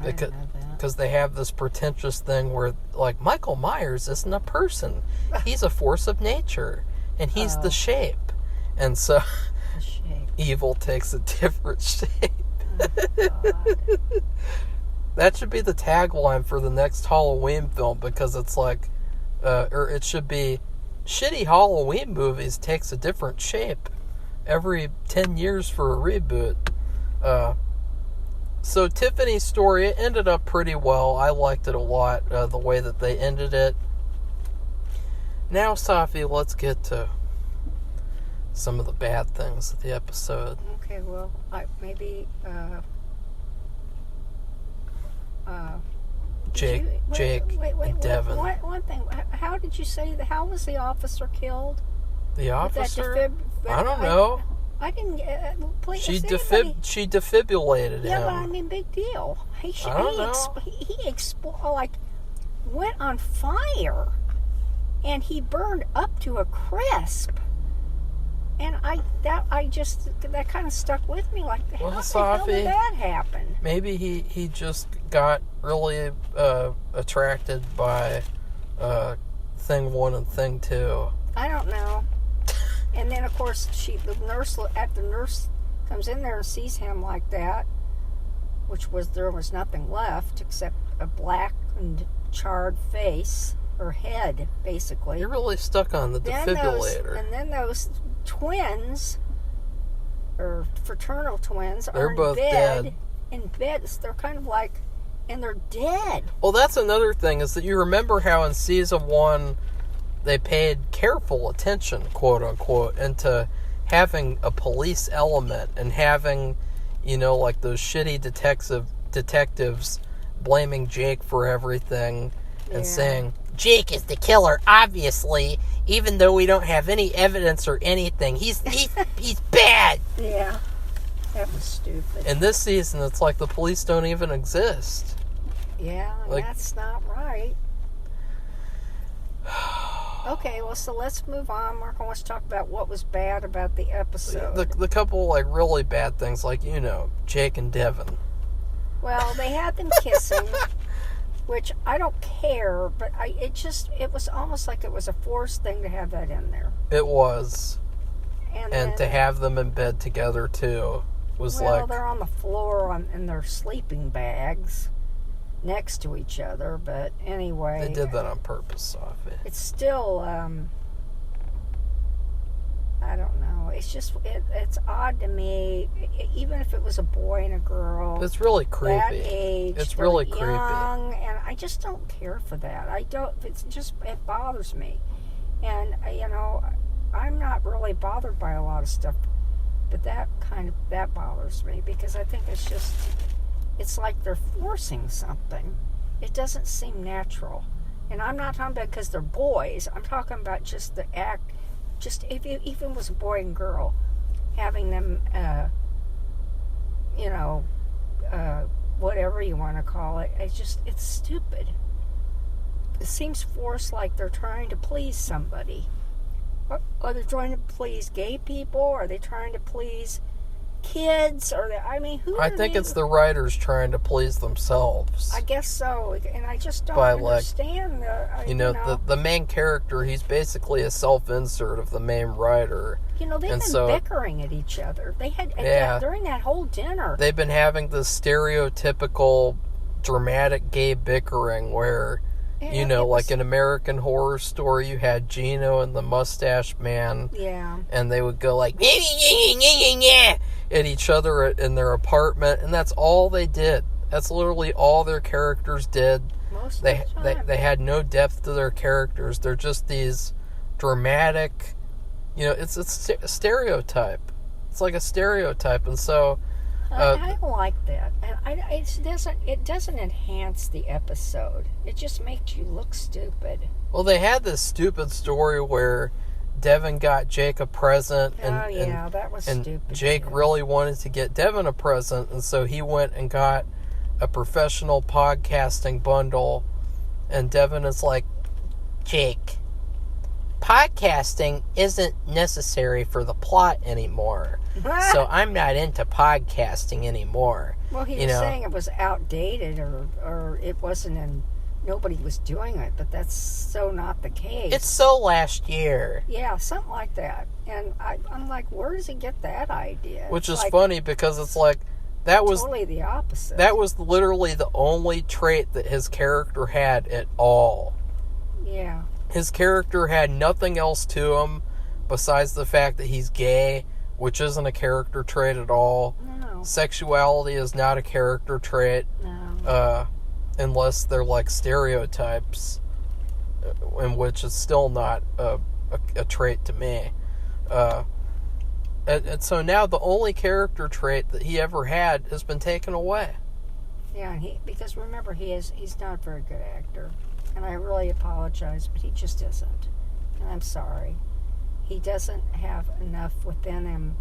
because they have this pretentious thing where, like, Michael Myers isn't a person. He's a force of nature. And he's the shape. And so the shape. Evil takes a different shape. Oh, God. That should be the tagline for the next Halloween film, because it's like, or it should be, shitty Halloween movies takes a different shape every 10 years for a reboot. So Tiffany's story, it ended up pretty well. I liked it a lot, the way that they ended it. Now, Safi, let's get to some of the bad things of the episode. Okay, well, Jake and Devin. One thing. How did you say that? How was the officer killed? The officer? I don't know. I didn't. Please, she defibrillated him. Yeah, but I mean, big deal. He went on fire, and he burned up to a crisp. And that kind of stuck with me. Like, how the hell did that happen? Maybe he just got really attracted by thing 1 and thing 2. I don't know. And then, of course, the nurse comes in there and sees him like that, there was nothing left except a black and charred face, or head, basically. You're really stuck on the defibrillator. And then those twins, or fraternal twins, they're are both dead. In bed. They're kind of like, and they're dead. Well, that's another thing, is that you remember how in season 1 they paid careful attention, quote unquote, into having a police element and having, like those shitty detectives blaming Jake for everything and saying, Jake is the killer, obviously, even though we don't have any evidence or anything. He's bad. Yeah. That was stupid. In this season, it's like the police don't even exist. Yeah, that's not right. Okay, well, so let's move on. Marco wants to talk about what was bad about the episode. The couple, really bad things, Jake and Devin. Well, they had them kissing, which I don't care, but it was almost like it was a forced thing to have that in there. It was. And to have them in bed together, too, was Well, they're on the floor in their sleeping bags next to each other, but anyway. They did that on purpose, Sophie. It's still, I don't know. It's just, it's odd to me, even if it was a boy and a girl. It's really creepy. That age. It's really creepy. Young, and I just don't care for that. It bothers me. And, I'm not really bothered by a lot of stuff, but that bothers me, because I think it's like they're forcing something. It doesn't seem natural. And I'm not talking about because they're boys. I'm talking about just the act. Just if it even was a boy and girl, having them, whatever you want to call it, it's stupid. It seems forced, like they're trying to please somebody. Are they trying to please gay people? Are they trying to please kids? I think it's the writers trying to please themselves. I guess so, and I just don't understand. The main character, he's basically a self-insert of the main writer. They've been bickering at each other. They had during that whole dinner. They've been having this stereotypical dramatic gay bickering where, like in American Horror Story, you had Gino and the Mustache Man. Yeah. And they would go like, yeah, at each other in their apartment, and that's all they did. That's literally all their characters did. Most of the time. They had no depth to their characters. They're just these dramatic, it's a stereotype. It's like a stereotype, and so I don't like that, and it doesn't enhance the episode. It just makes you look stupid. Well, they had this stupid story where Devin got Jake a present, and that was and stupid. Jake really wanted to get Devin a present, and so he went and got a professional podcasting bundle, and Devin is like, Jake, podcasting isn't necessary for the plot anymore, so I'm not into podcasting anymore. Well, he was saying it was outdated, or it wasn't, and nobody was doing it, but that's so not the case. It's so last year. Yeah, something like that. And I'm like, where does he get that idea? Which is funny, because it's like, that was totally the opposite. That was literally the only trait that his character had at all. Yeah. His character had nothing else to him besides the fact that he's gay, which isn't a character trait at all. No. Sexuality is not a character trait. No. Unless they're like stereotypes, in which it's still not a trait to me. And so now the only character trait that he ever had has been taken away. Yeah, and because remember, he's not a very good actor. And I really apologize, but he just isn't. And I'm sorry. He doesn't have enough within him.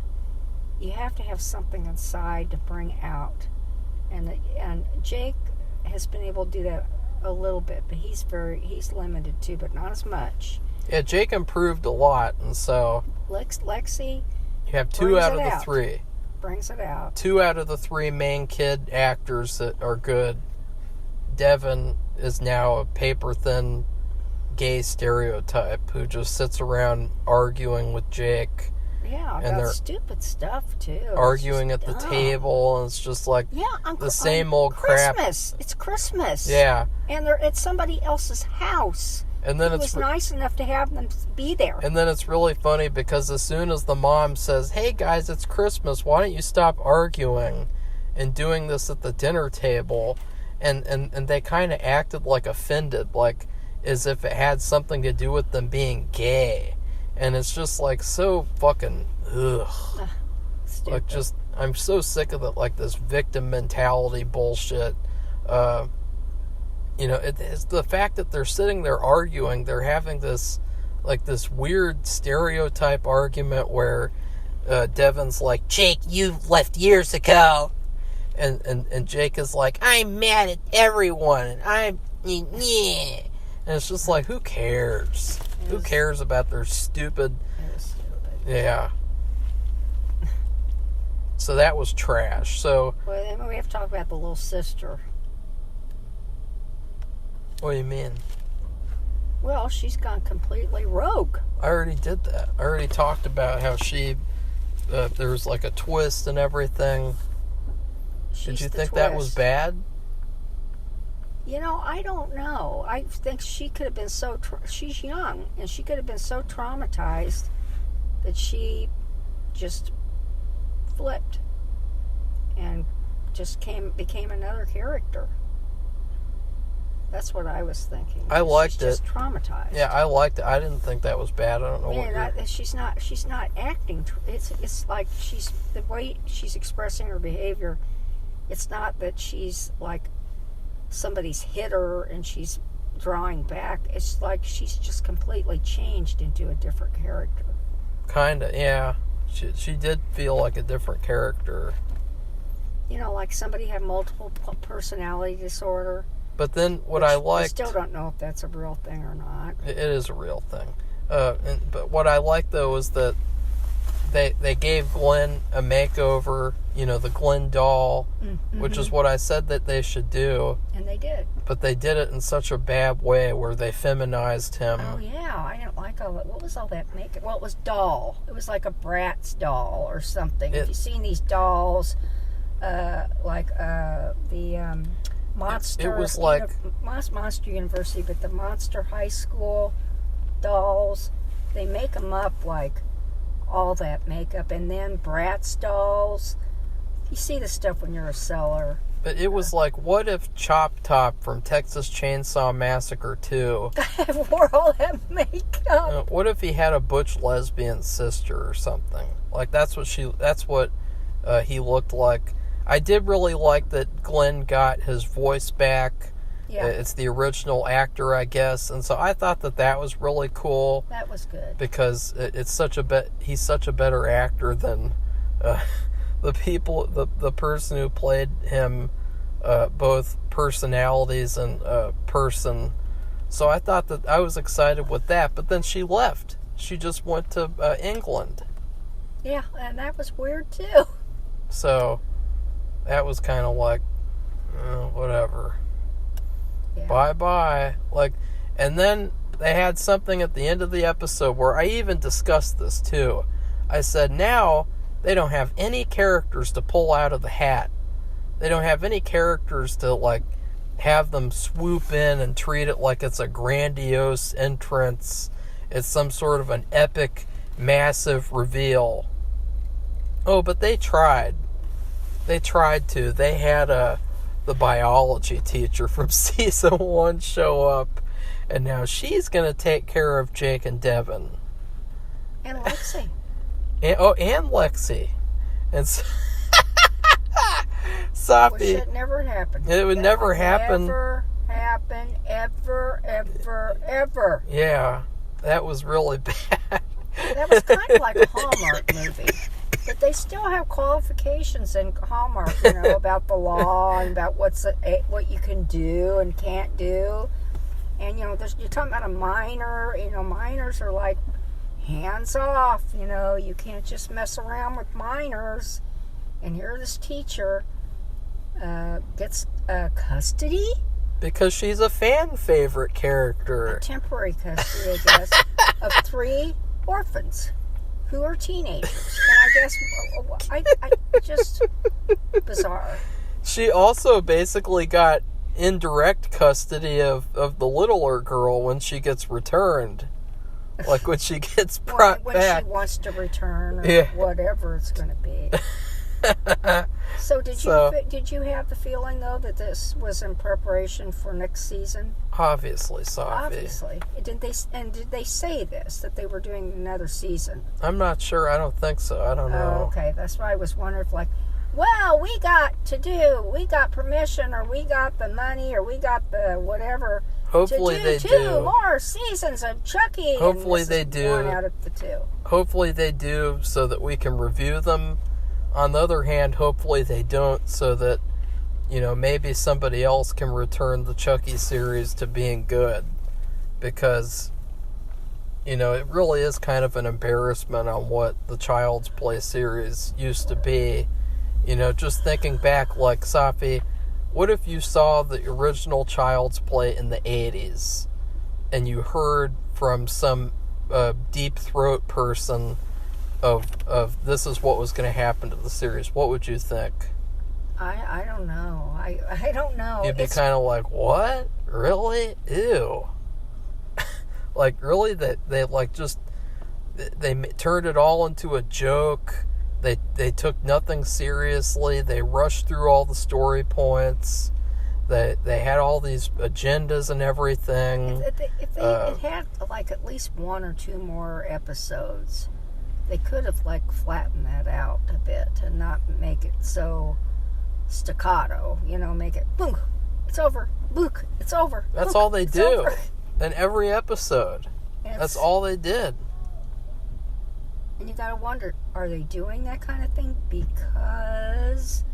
You have to have something inside to bring out. And Jake has been able to do that a little bit, but he's limited too, but not as much. Yeah, Jake improved a lot, and so Lexi, you have 2 out of the 3. Brings it out. 2 out of the 3 main kid actors that are good. Devin is now a paper-thin gay stereotype who just sits around arguing with Jake. Yeah, about stupid stuff, too. Arguing at the table, and it's just like the same old crap. It's Christmas. Yeah. And it's somebody else's house. And then it was nice enough to have them be there. And then it's really funny, because as soon as the mom says, hey guys, it's Christmas, why don't you stop arguing and doing this at the dinner table? And they kind of acted like offended, like as if it had something to do with them being gay. And it's just like so fucking ugh. Stupid. Like, just, I'm so sick of it, like this victim mentality bullshit. It's the fact that they're sitting there arguing, they're having this weird stereotype argument where Devin's like, Jake, you left years ago. And Jake is like, I'm mad at everyone, and I'm, yeah. And it's just like, who cares? Who cares about their stupid... Yeah. So that was trash. So... Well, then we have to talk about the little sister. What do you mean? Well, she's gone completely rogue. I already did that. I already talked about how she... there was like a twist and everything. Did you think that was bad? I don't know. I think she could have been she's young, and she could have been so traumatized that she just flipped and just became another character. That's what I was thinking. I liked She's just traumatized. Yeah, I liked it. I didn't think that was bad. I don't know she's not acting. It's like the way she's expressing her behavior. It's not that she's like somebody's hit her and she's drawing back. It's like she's just completely changed into a different character. Kinda, yeah. She did feel like a different character. Like somebody had multiple personality disorder. But then I liked... I still don't know if that's a real thing or not. It is a real thing. But what I liked, though, was that they gave Glenn a makeover, the Glenn doll, which is what I said that they should do. And they did. But they did it in such a bad way where they feminized him. Oh, yeah. I didn't like all that. What was all that makeup? Well, it was doll. It was like a Bratz doll or something. If you've seen these dolls, the Monster... It was like... Monster University, but the Monster High School dolls, they make them up like all that makeup. And then Bratz dolls. You see the stuff when you're a seller. But it was like, what if Chop Top from Texas Chainsaw Massacre 2 wore all that makeup? what if he had a butch lesbian sister or something? Like, that's what he looked like. I did really like that Glenn got his voice back. Yeah. It's the original actor, I guess. And so I thought that was really cool. That was good. Because he's such a better actor than the person who played him, both personalities and person. So I thought that I was excited with that, but then she left. She just went to England. Yeah, and that was weird too. So that was kind of like, whatever. Yeah. Bye-bye. Like, and then they had something at the end of the episode where I even discussed this too. I said, now they don't have any characters to pull out of the hat. They don't have any characters to, like, have them swoop in and treat it like it's a grandiose entrance. It's some sort of an epic, massive reveal. Oh, but they tried. They tried to. They had the biology teacher from season 1 show up, and now she's going to take care of Jake and Devin. And Lexi. And Lexi. And Safi. Which should never happen. It would never happen. Never happen, ever. Yeah, that was really bad. That was kind of like a Hallmark movie. But they still have qualifications in Hallmark, about the law and about what you can do and can't do. And, you're talking about a minor. Minors are like hands off. You can't just mess around with minors. And here this teacher gets custody. Because she's a fan favorite character. A temporary custody, I guess, of 3 orphans who are teenagers. And I just bizarre. She also basically got indirect custody of the littler girl when she gets returned. Like when she gets brought when back. When she wants to return or whatever it's going to be. So did you have the feeling though that this was in preparation for next season? Obviously, Safi. Obviously. Did they say this, that they were doing another season? I'm not sure. I don't think so. I don't know. Oh, okay. That's why I was wondering if we got permission, or we got the money, or we got the whatever. Hopefully to they do. 2 do. more seasons of Chucky. Hopefully they do. 1 out of the 2. Hopefully they do, so that we can review them. On the other hand, hopefully they don't, so that, maybe somebody else can return the Chucky series to being good. Because, it really is kind of an embarrassment on what the Child's Play series used to be. Just thinking back, like, Safi, what if you saw the original Child's Play in the 80s, and you heard from some deep throat person of this is what was going to happen to the series? What would you think? I don't know. I don't know. You'd be kind of like, what? Really? Ew. Like, really? They turned it all into a joke. They took nothing seriously. They rushed through all the story points. They had all these agendas and everything. If they had at least 1 or 2 more episodes, they could have flattened that out a bit and not make it so staccato. Make it boom, it's over. Book, it's over. That's all they do in every episode. That's all they did. And you gotta wonder, are they doing that kind of thing because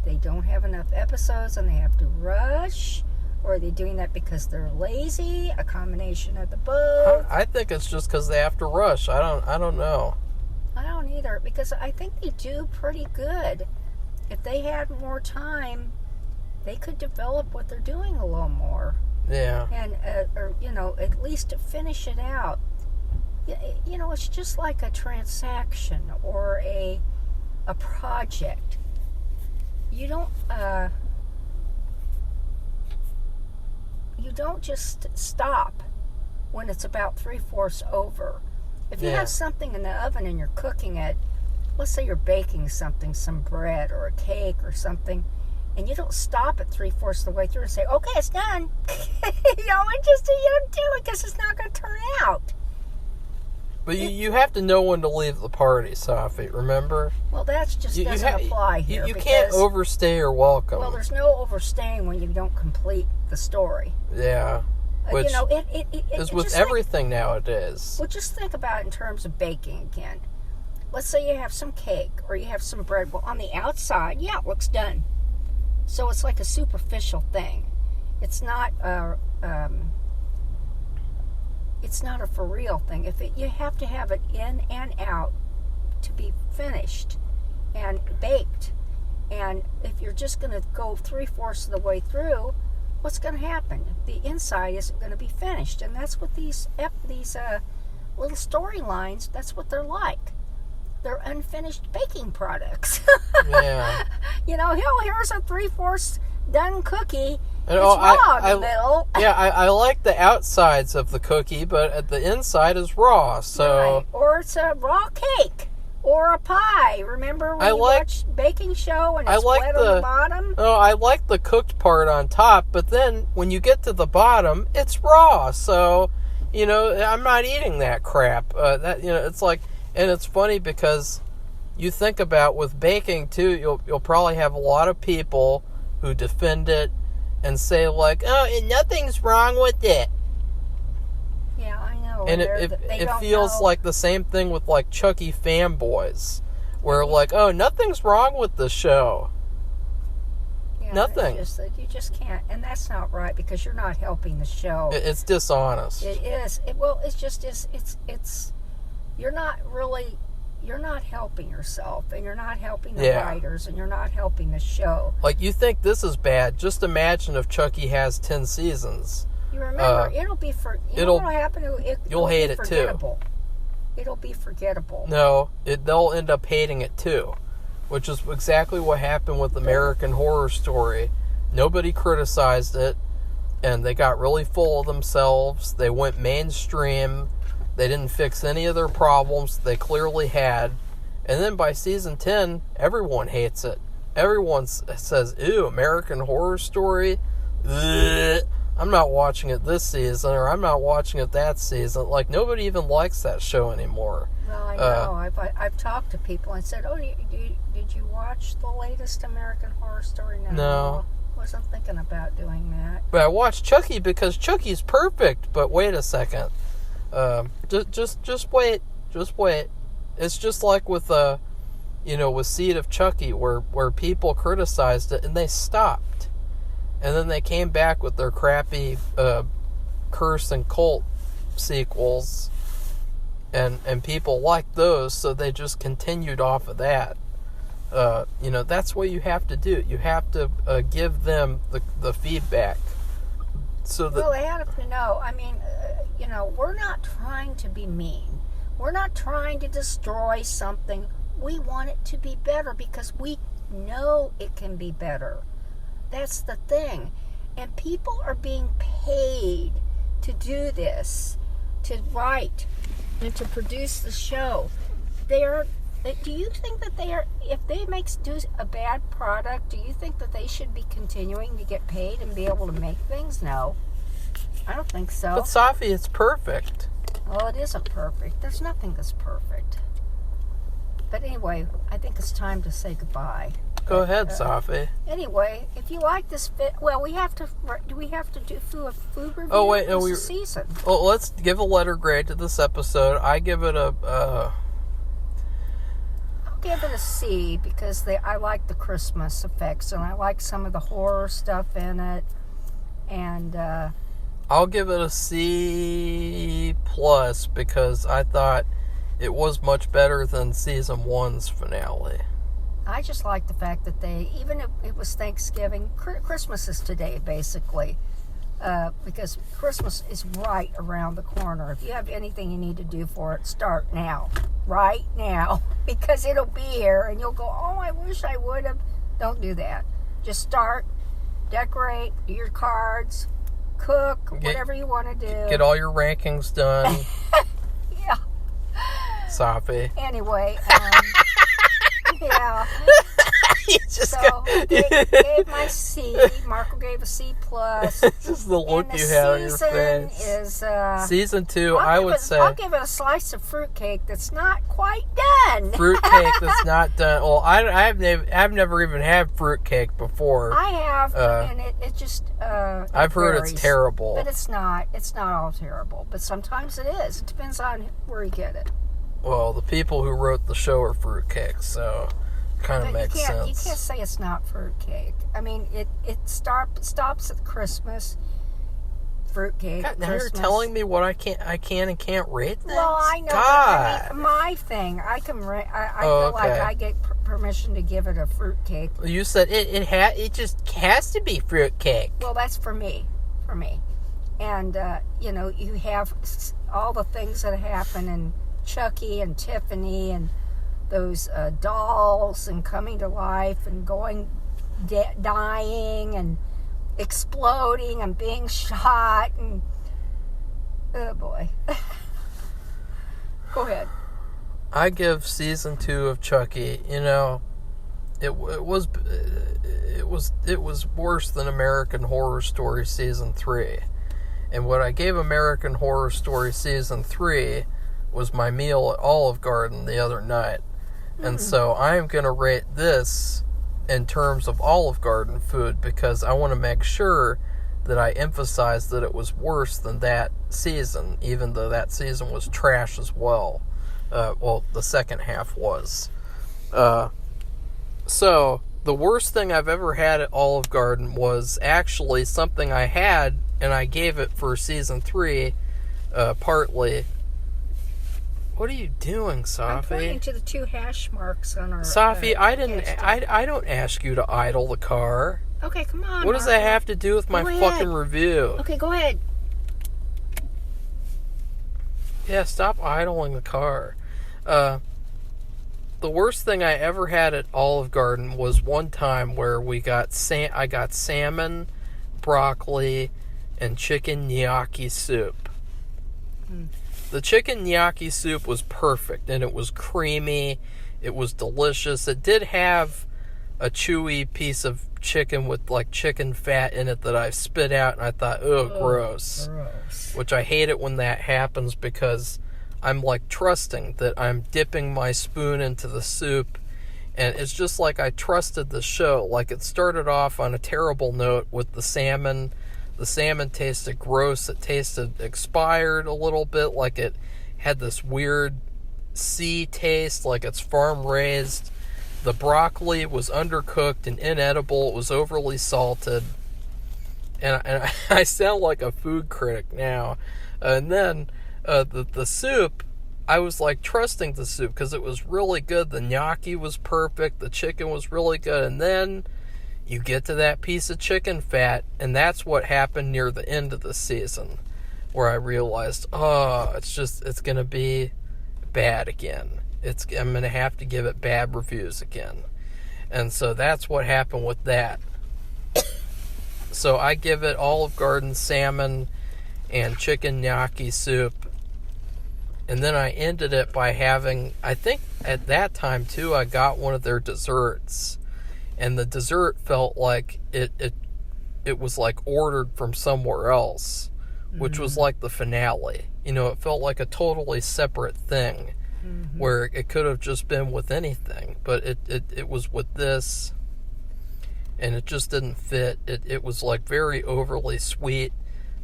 they don't have enough episodes and they have to rush? Or are they doing that because they're lazy? A combination of the both? I think it's just because they have to rush. I don't know. I don't either, because I think they do pretty good. If they had more time, they could develop what they're doing a little more. Yeah. And, at least to finish it out. It's just like a transaction or a project. You don't just stop when it's about 3/4 over. If you have something in the oven and you're cooking it, let's say you're baking something, some bread or a cake or something, and you don't stop at 3/4 of the way through and say, okay, it's done. You don't do it because it's not going to turn out. But you have to know when to leave the party, Safi, remember? Well, that just doesn't apply here. You can't overstay your welcome. Well, there's no overstaying when you don't complete the story. Yeah. Which is with everything nowadays. Well, just think about it in terms of baking again. Let's say you have some cake or you have some bread. Well, on the outside, yeah, it looks done. So it's like a superficial thing. It's not a for real thing. You have to have it in and out to be finished and baked. And if you're just going to go 3/4 of the way through, what's going to happen? The inside isn't going to be finished, and that's what these little storylines. That's what they're like. They're unfinished baking products. Yeah. Here's a 3/4 done cookie. And, it's raw in the middle. Yeah, I like the outsides of the cookie, but the inside is raw. So. Right. Or it's a raw cake. Or a pie. Remember when you watched Baking Show and it's wet on the bottom? Oh, I like the cooked part on top, but then when you get to the bottom, it's raw. So, I'm not eating that crap. It's like, and it's funny because you think about with baking too, you'll probably have a lot of people who defend it and say like, oh, nothing's wrong with it. Yeah, I know. And it feels like the same thing with like Chucky fanboys, where like, oh, nothing's wrong with the show. Yeah, Nothing. You just can't, and that's not right because you're not helping the show. It's dishonest. It is. It's. You're not helping yourself, and you're not helping the writers, and you're not helping the show. Like, you think this is bad? Just imagine if Chucky has 10 seasons. You remember, what'll happen? You'll hate it too. It'll be forgettable. No, they'll end up hating it too, which is exactly what happened with American Horror Story. Nobody criticized it, and they got really full of themselves. They went mainstream. They didn't fix any of their problems they clearly had. And then by season 10, everyone hates it. Everyone says, ew, American Horror Story? Ugh. I'm not watching it this season, or I'm not watching it that season. Like, nobody even likes that show anymore. Well, I know. I've talked to people and said, oh, did you watch the latest American Horror Story? No. I wasn't thinking about doing that. But I watched Chucky because Chucky's perfect. But wait a second. Just wait. Just wait. It's just like with with Seed of Chucky, where people criticized it and they stopped. And then they came back with their crappy Curse and Cult sequels, and people liked those, so they just continued off of that. That's what you have to do. You have to give them the feedback. Well, they have to know. I mean, we're not trying to be mean. We're not trying to destroy something. We want it to be better because we know it can be better. That's the thing. And people are being paid to do this, to write, and to produce the show. Do you think that if they do a bad product, do you think that they should be continuing to get paid and be able to make things? No. I don't think so. But Safi, it's perfect. Well, it isn't perfect. There's nothing that's perfect. But anyway, I think it's time to say goodbye. Go ahead, Safi. Anyway, if you like this do we have to do a food review? Oh wait, no, season. Well, let's give a letter grade to this episode. I give it a. I'll give it a C because I like the Christmas effects and I like some of the horror stuff in it, and. I'll give it a C+ because I thought it was much better than season 1's finale. I just like the fact that even if it was Thanksgiving, Christmas is today, basically, because Christmas is right around the corner. If you have anything you need to do for it, start now, right now, because it'll be here, and you'll go, oh, I wish I would have. Don't do that. Just start, decorate, do your cards, cook, whatever you want to do. Get all your rankings done. Yeah. Anyway, yeah. You just So gave my C. Marco gave a C plus. just the look you have on your face. Is Season 2, I would say. I'll give it a slice of fruitcake that's not quite done. Fruitcake that's not done. Well, I've never even had fruitcake before. I have, and it just. I've heard varies, it's terrible, but it's not. It's not all terrible. But sometimes it is. It depends on where you get it. Well, the people who wrote the show are fruitcake, so kind of makes sense. You can't say it's not fruitcake. I mean, it stops at Christmas. Fruitcake. God, now Christmas. you're telling me what I can and can't rate things? Well, I know. God. I mean, my thing. I can. I feel like I get permission to give it a fruitcake. You said it just has to be fruitcake. Well, that's for me. And you have all the things that happen in Chucky and Tiffany and those dolls and coming to life and dying and exploding and being shot and oh boy. Go ahead. I give season 2 of Chucky, it was worse than American Horror Story season 3. And what I gave American Horror Story season 3 was my meal at Olive Garden the other night. And so I'm going to rate this in terms of Olive Garden food because I want to make sure that I emphasize that it was worse than that season, even though that season was trash as well. The second half was. So, the worst thing I've ever had at Olive Garden was actually something I had, and I gave it for season 3, partly. What are you doing, Safi? I'm pointing to the 2 hash marks on our. Safi, I don't ask you to idle the car. Okay, come on. What does that have to do with my fucking review? Okay, go ahead. Yeah, stop idling the car. The worst thing I ever had at Olive Garden was one time where I got salmon, broccoli, and chicken gnocchi soup. The chicken gnocchi soup was perfect, and it was creamy. It was delicious. It did have a chewy piece of chicken with, chicken fat in it that I spit out, and I thought, gross. Which I hate it when that happens because I'm, trusting that I'm dipping my spoon into the soup, and it's just like I trusted the show. It started off on a terrible note with the salmon. The salmon tasted gross. It tasted expired a little bit. It had this weird sea taste, like it's farm raised. The broccoli was undercooked and inedible. It was overly salted. And I sound like a food critic now. And then the soup, I was trusting the soup because it was really good. The gnocchi was perfect. The chicken was really good. And then you get to that piece of chicken fat, and that's what happened near the end of the season, where I realized, it's going to be bad again. I'm going to have to give it bad reviews again. And so that's what happened with that. So I give it Olive Garden salmon and chicken gnocchi soup. And then I ended it by having, I think at that time too, I got one of their desserts. And the dessert felt like it was ordered from somewhere else, which was like the finale. It felt like a totally separate thing, where it could have just been with anything, but it was with this, and it just didn't fit. It was very overly sweet,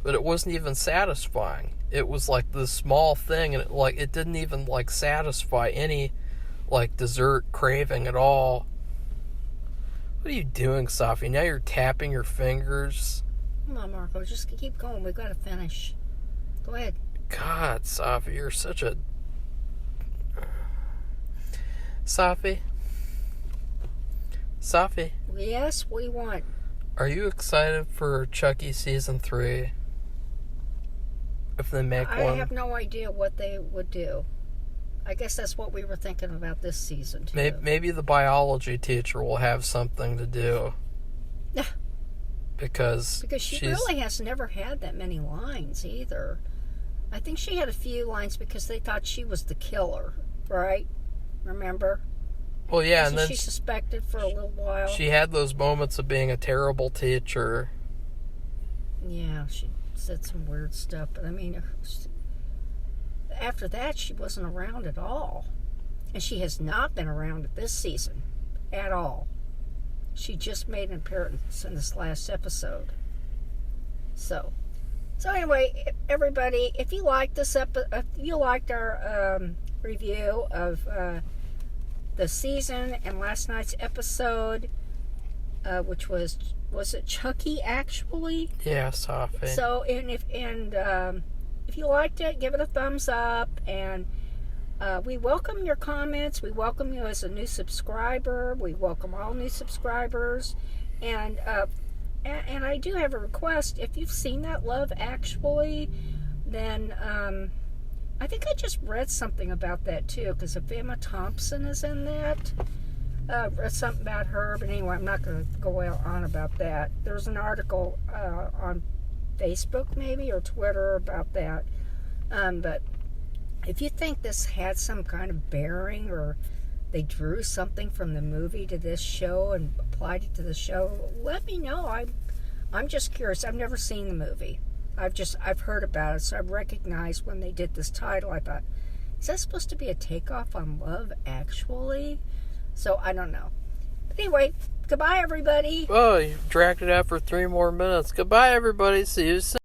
but it wasn't even satisfying. It was this small thing, and it didn't even satisfy any dessert craving at all. What are you doing, Safi? Now you're tapping your fingers. Come on, Marco. Just keep going. We've got to finish. Go ahead. God, Safi, you're such a... Safi? Yes? What do you want? Are you excited for Chucky Season 3? If they make one? I have no idea what they would do. I guess that's what we were thinking about this season, too. Maybe the biology teacher will have something to do. Because she really has never had that many lines, either. I think she had a few lines because they thought she was the killer. right? Remember? Well, yeah, and Wasn't then she suspected for a little while? she had those moments of being a terrible teacher. Yeah, she said some weird stuff, but I mean, after that, she wasn't around at all. And she has not been around this season at all. She just made an appearance in this last episode. So anyway, everybody, if you liked this if you liked our review of the season and last night's episode, which was it Chucky actually? Yeah, Safi. So if you liked it, give it a thumbs up, and we welcome your comments. We welcome you as a new subscriber. We welcome all new subscribers, and I do have a request. If you've seen that Love Actually, then I think I just read something about that too, because if Emma Thompson is in that. Read something about her, but anyway, I'm not going to go on about that. There's an article on Facebook, maybe, or Twitter about that. But if you think this had some kind of bearing, or they drew something from the movie to this show and applied it to the show, let me know. I'm just curious. I've never seen the movie. I've heard about it, so I recognized when they did this title. I thought, is that supposed to be a takeoff on Love Actually? So, I don't know. But anyway, goodbye, everybody. Oh, you dragged it out for 3 more minutes. Goodbye, everybody. See you soon.